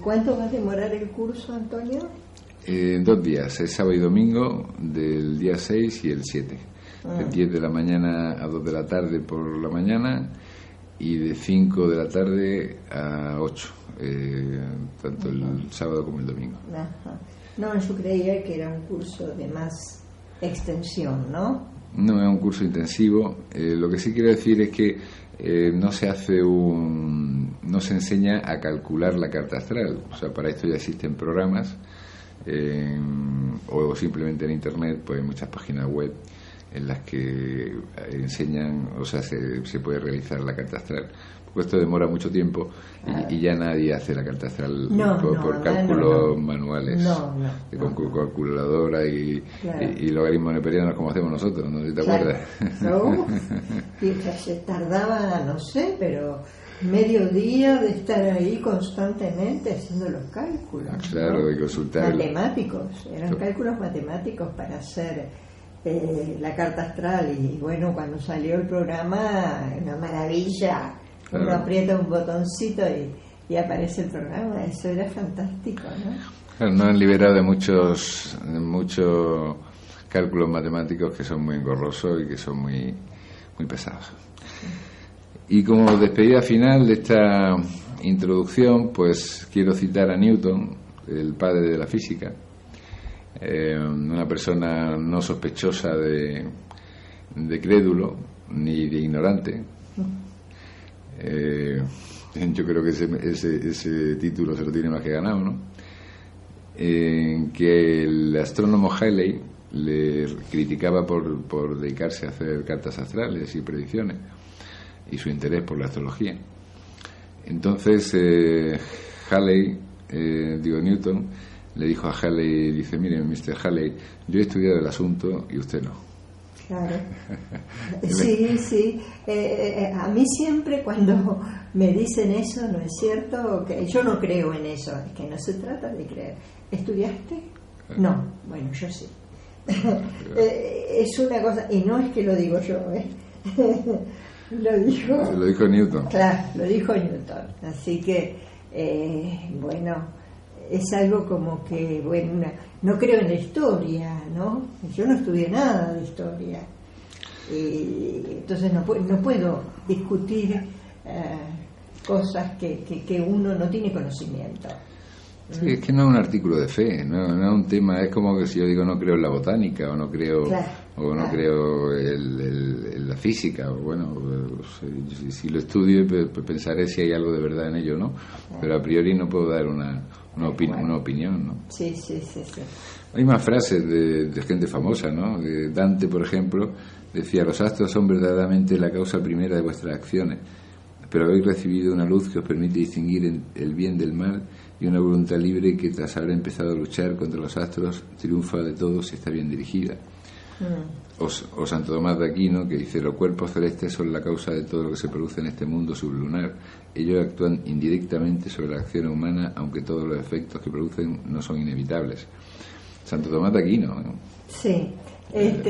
¿Cuánto va a demorar el curso, Antonio? 2 días, es sábado y domingo, del día 6 y el 7. De 10 de la mañana a 2 de la tarde por la mañana y de 5 de la tarde a 8, tanto el sábado como el domingo. Ajá. No, yo creía que era un curso de más extensión, ¿no? No, es un curso intensivo. Lo que sí quiero decir es que no se enseña a calcular la carta astral. O sea, para esto ya existen programas o simplemente en internet, pues hay muchas páginas web en las que enseñan, o sea, se puede realizar la carta astral. Porque esto demora mucho tiempo y ya nadie hace la carta astral por cálculos manuales, con calculadora y logaritmos neperianos como hacemos nosotros, ¿no? ¿Te acuerdas? Se tardaba, no sé, pero medio día de estar ahí constantemente haciendo los cálculos. Claro, ¿no? Y consultar. Matemáticos, eran cálculos matemáticos para hacer la carta astral. Y bueno, cuando salió el programa, una maravilla. Claro. Uno aprieta un botoncito y aparece el programa. Eso era fantástico, ¿no? Claro, nos han liberado de muchos cálculos matemáticos que son muy engorrosos y que son muy, muy pesados. Y como despedida final de esta introducción, pues quiero citar a Newton, el padre de la física, una persona no sospechosa de crédulo ni de ignorante. Yo creo que ese título se lo tiene más que ganado, ¿no? Que el astrónomo Halley le criticaba por dedicarse a hacer cartas astrales y predicciones y su interés por la astrología. Entonces Newton le dijo a Halley, dice: mire, Mr. Halley, yo he estudiado el asunto y usted no. Claro. Sí. A mí siempre cuando me dicen eso, no es cierto, que yo no creo en eso, es que no se trata de creer. ¿Estudiaste? No. Bueno, yo sí. Es una cosa, y no es que lo digo yo, lo dijo Newton. Claro, lo dijo Newton. Así que, bueno, es algo como que, bueno, no creo en la historia, ¿no? Yo no estudié nada de historia. Y entonces no puedo discutir cosas que uno no tiene conocimiento. Sí, es que no es un artículo de fe, no es un tema, es como que si yo digo no creo en la botánica o no creo creo en la física, o bueno, si lo estudio pues pensaré si hay algo de verdad en ello, ¿no? Pero a priori no puedo dar una opinión, ¿no? Sí. Hay más frases de gente famosa, ¿no? De Dante, por ejemplo, decía: los astros son verdaderamente la causa primera de vuestras acciones, pero habéis recibido una luz que os permite distinguir el bien del mal y una voluntad libre que, tras haber empezado a luchar contra los astros, triunfa de todo si está bien dirigida. O Santo Tomás de Aquino, que dice: los cuerpos celestes son la causa de todo lo que se produce en este mundo sublunar. Ellos actúan indirectamente sobre la acción humana, aunque todos los efectos que producen no son inevitables. Santo Tomás de Aquino, ¿no? Sí.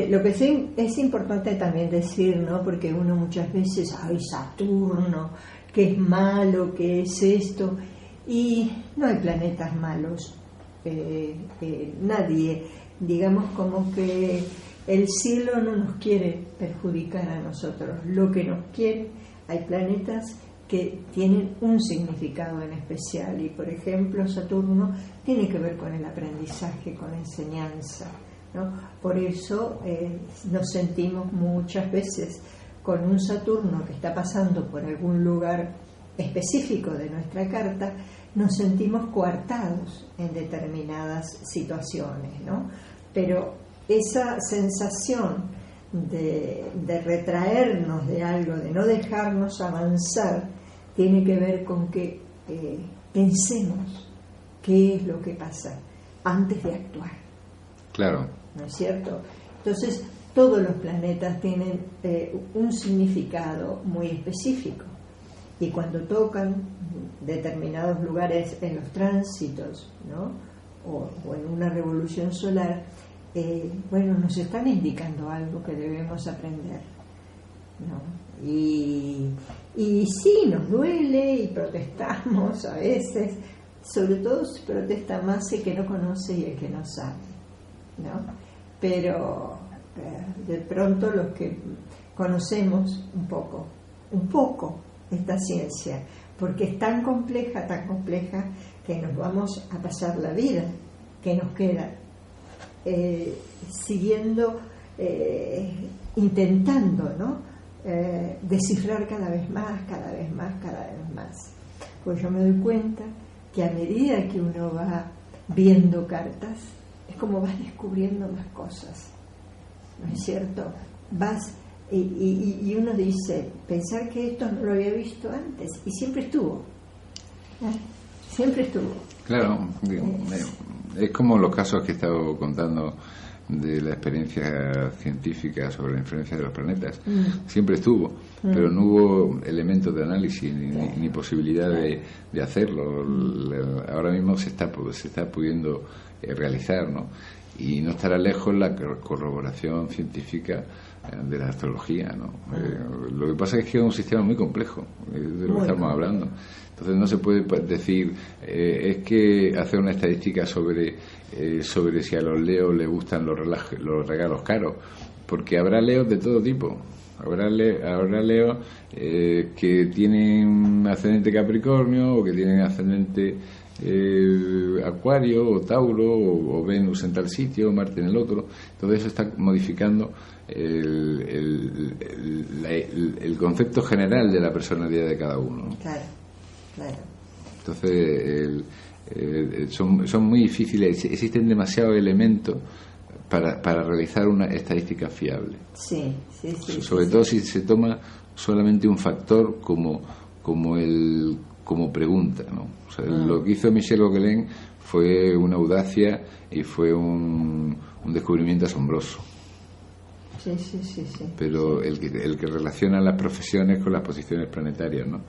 Lo que sí es importante también decir, ¿no? Porque uno muchas veces, ¡ay, Saturno! ¿Qué es malo? ¿Qué es esto? Y no hay planetas malos. Nadie, digamos, como que el cielo no nos quiere perjudicar a nosotros. Lo que nos quiere, hay planetas que tienen un significado en especial, y por ejemplo Saturno tiene que ver con el aprendizaje, con la enseñanza, ¿no? Por eso nos sentimos muchas veces con un Saturno que está pasando por algún lugar específico de nuestra carta, nos sentimos coartados en determinadas situaciones, ¿no? Pero esa sensación de retraernos de algo, de no dejarnos avanzar, tiene que ver con que pensemos qué es lo que pasa antes de actuar. Claro. ¿No es cierto? Entonces, todos los planetas tienen un significado muy específico, y cuando tocan determinados lugares en los tránsitos, ¿no? o en una revolución solar, bueno, nos están indicando algo que debemos aprender, ¿no? Y Y sí, nos duele y protestamos a veces, sobre todo se protesta más el que no conoce y el que no sabe, ¿no? Pero de pronto los que conocemos un poco esta ciencia, porque es tan compleja que nos vamos a pasar la vida que nos queda siguiendo, intentando, ¿no? Descifrar cada vez más. Pues yo me doy cuenta que a medida que uno va viendo cartas, es como vas descubriendo más cosas, ¿no es cierto? Vas y uno dice, pensar que esto no lo había visto antes, y siempre estuvo. Claro, es como los casos que he estado contando de la experiencia científica sobre la influencia de los planetas. Siempre estuvo, pero no hubo elementos de análisis ni posibilidad de hacerlo. Ahora mismo se está pudiendo realizar, ¿no? Y no estará lejos la corroboración científica de la astrología, ¿no? Lo que pasa es que es un sistema muy complejo, de lo que estamos hablando. Entonces no se puede decir, es que hacer una estadística sobre si a los leos les gustan los regalos caros, porque habrá leos de todo tipo. Habrá leos que tienen un ascendente Capricornio, o que tienen ascendente Acuario o Tauro, o Venus en tal sitio, Marte en el otro. Todo eso está modificando el concepto general de la personalidad de cada uno. Claro. Entonces son muy difíciles, existen demasiados elementos para realizar una estadística fiable. Sí. Sobre todo si se toma solamente un factor como pregunta, ¿no? O sea, lo que hizo Michel Gauquelin fue una audacia y fue un descubrimiento asombroso. Sí. Pero el que relaciona las profesiones con las posiciones planetarias, ¿no?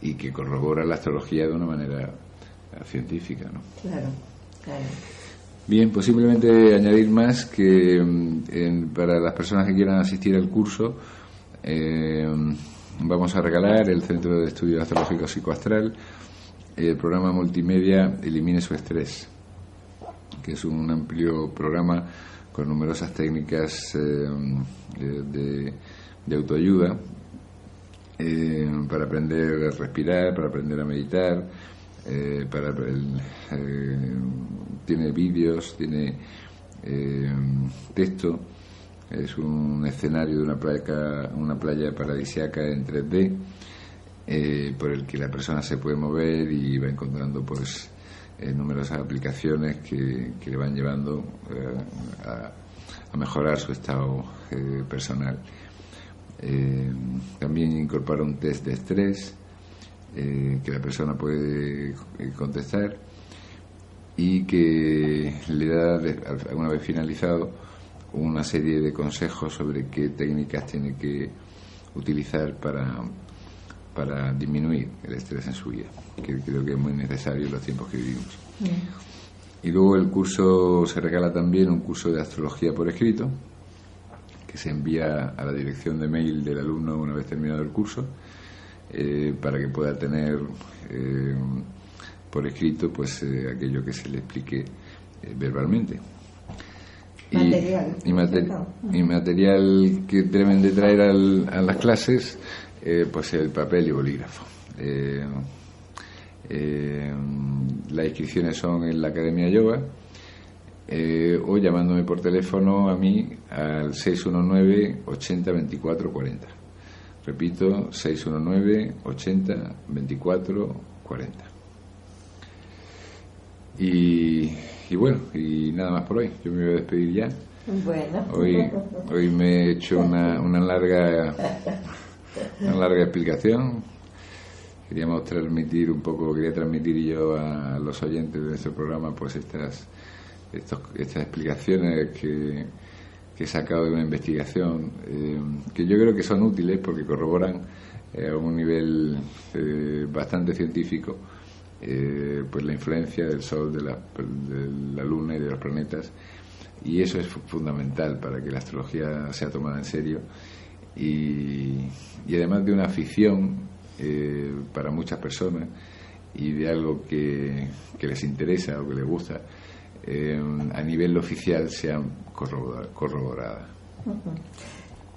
Y que corrobora la astrología de una manera científica, ¿no? Claro. Bien, pues simplemente añadir más que para las personas que quieran asistir al curso, vamos a regalar el Centro de Estudios Astrológicos Psicoastral, el programa multimedia Elimine su estrés, que es un amplio programa con numerosas técnicas de autoayuda, para aprender a respirar, para aprender a meditar, tiene vídeos, tiene texto. Es un escenario de una playa paradisíaca en 3D, por el que la persona se puede mover y va encontrando pues numerosas aplicaciones que le van llevando a mejorar su estado personal. También incorpora un test de estrés que la persona puede contestar, y que le da, una vez finalizado, una serie de consejos sobre qué técnicas tiene que utilizar para disminuir el estrés en su vida, que creo que es muy necesario en los tiempos que vivimos. Y luego el curso se regala también un curso de astrología por escrito, que se envía a la dirección de mail del alumno una vez terminado el curso, para que pueda tener por escrito pues aquello que se le explique verbalmente. Y material que deben de traer a las clases, pues el papel y bolígrafo. Las inscripciones son en la Academia Yoga, o llamándome por teléfono a mí al 619 80 24 40. Repito, 619 80 24 40. Y bueno, y nada más por hoy. Yo me voy a despedir ya. Bueno. Hoy me he hecho una larga explicación. Quería transmitir yo a los oyentes de este programa pues estas explicaciones que he sacado de una investigación, que yo creo que son útiles porque corroboran a un nivel bastante científico pues la influencia del Sol, de la Luna y de los planetas, y eso es fundamental para que la astrología sea tomada en serio, y además de una afición para muchas personas y de algo que les interesa o que les gusta, a nivel oficial sean corroboradas.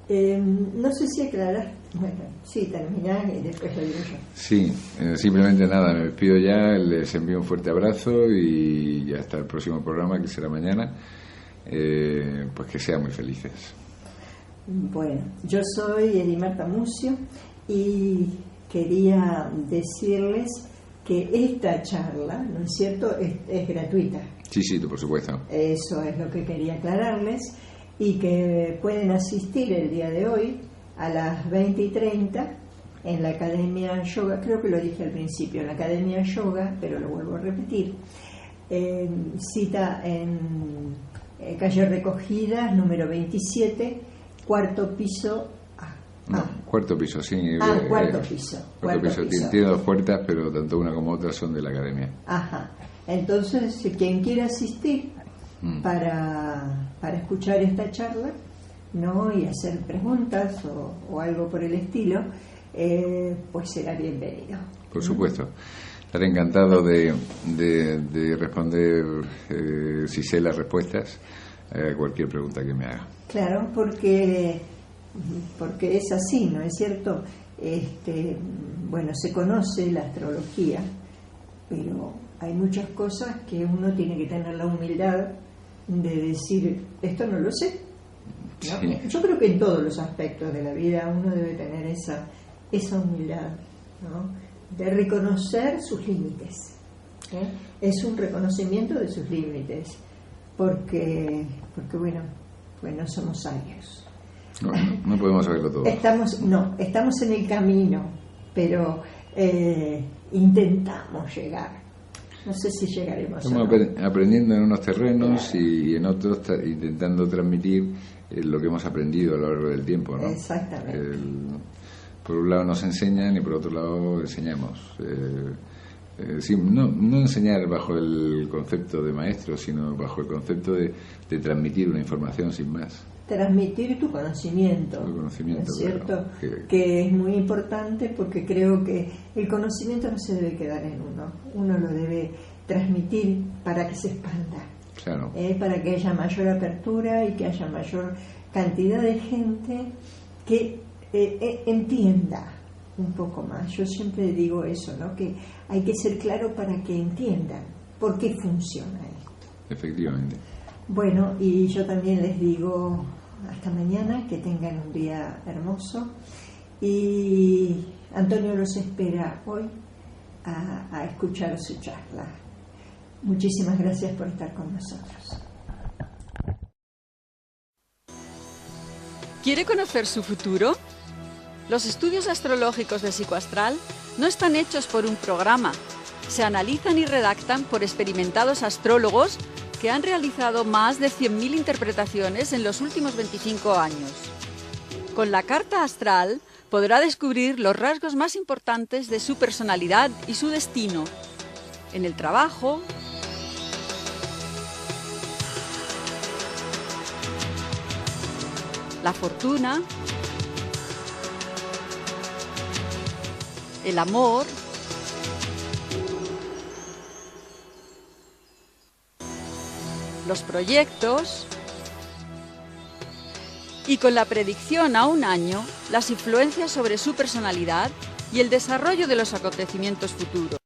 No sé si aclaras, bueno, sí, terminás y después lo digo yo. Sí, simplemente nada, me despido ya, les envío un fuerte abrazo y hasta el próximo programa, que será mañana, pues que sean muy felices. Bueno, yo soy Edimarta Mucio y quería decirles que esta charla, ¿no es cierto?, es gratuita. Sí, por supuesto. Eso es lo que quería aclararles, y que pueden asistir el día de hoy a las 20:30 en la Academia Yoga, creo que lo dije al principio, en la Academia Yoga, pero lo vuelvo a repetir, cita en calle Recogidas, número 27, cuarto piso A. No, cuarto piso, sí. Cuarto piso. Tiene dos puertas, pero tanto una como otra son de la Academia. Ajá. Entonces, quien quiera asistir para escuchar esta charla, ¿no?, y hacer preguntas o algo por el estilo, pues será bienvenido. Por supuesto. Estaré encantado de responder, si sé las respuestas, a cualquier pregunta que me haga. Claro, porque es así, ¿no es cierto? Bueno, se conoce la astrología, pero hay muchas cosas que uno tiene que tener la humildad de decir, esto no lo sé, ¿no? Sí. Yo creo que en todos los aspectos de la vida uno debe tener esa humildad, ¿no?, de reconocer sus límites. Es un reconocimiento de sus límites, porque bueno, pues no somos sabios. No podemos saberlo todo. Estamos en el camino, pero intentamos llegar. No sé si llegaremos. Estamos aprendiendo en unos terrenos, claro, y en otros intentando transmitir lo que hemos aprendido a lo largo del tiempo, ¿no? Exactamente. Por un lado nos enseñan y por otro lado enseñamos. Sí, no enseñar bajo el concepto de maestro, sino bajo el concepto de transmitir una información sin más. Transmitir tu conocimiento, ¿no es cierto? Claro, que es muy importante, porque creo que el conocimiento no se debe quedar en uno lo debe transmitir para que se expanda, claro, para que haya mayor apertura y que haya mayor cantidad de gente que entienda un poco más. Yo siempre digo eso, ¿no?, que hay que ser claro para que entiendan por qué funciona esto. Efectivamente. Bueno, y yo también les digo hasta mañana, que tengan un día hermoso, y Antonio los espera hoy a escuchar su charla. Muchísimas gracias por estar con nosotros. ¿Quiere conocer su futuro? Los estudios astrológicos de Psicoastral no están hechos por un programa. Se analizan y redactan por experimentados astrólogos que han realizado más de 100.000 interpretaciones en los últimos 25 años. Con la carta astral podrá descubrir los rasgos más importantes de su personalidad y su destino, en el trabajo, la fortuna, el amor, los proyectos, y con la predicción a un año, las influencias sobre su personalidad y el desarrollo de los acontecimientos futuros.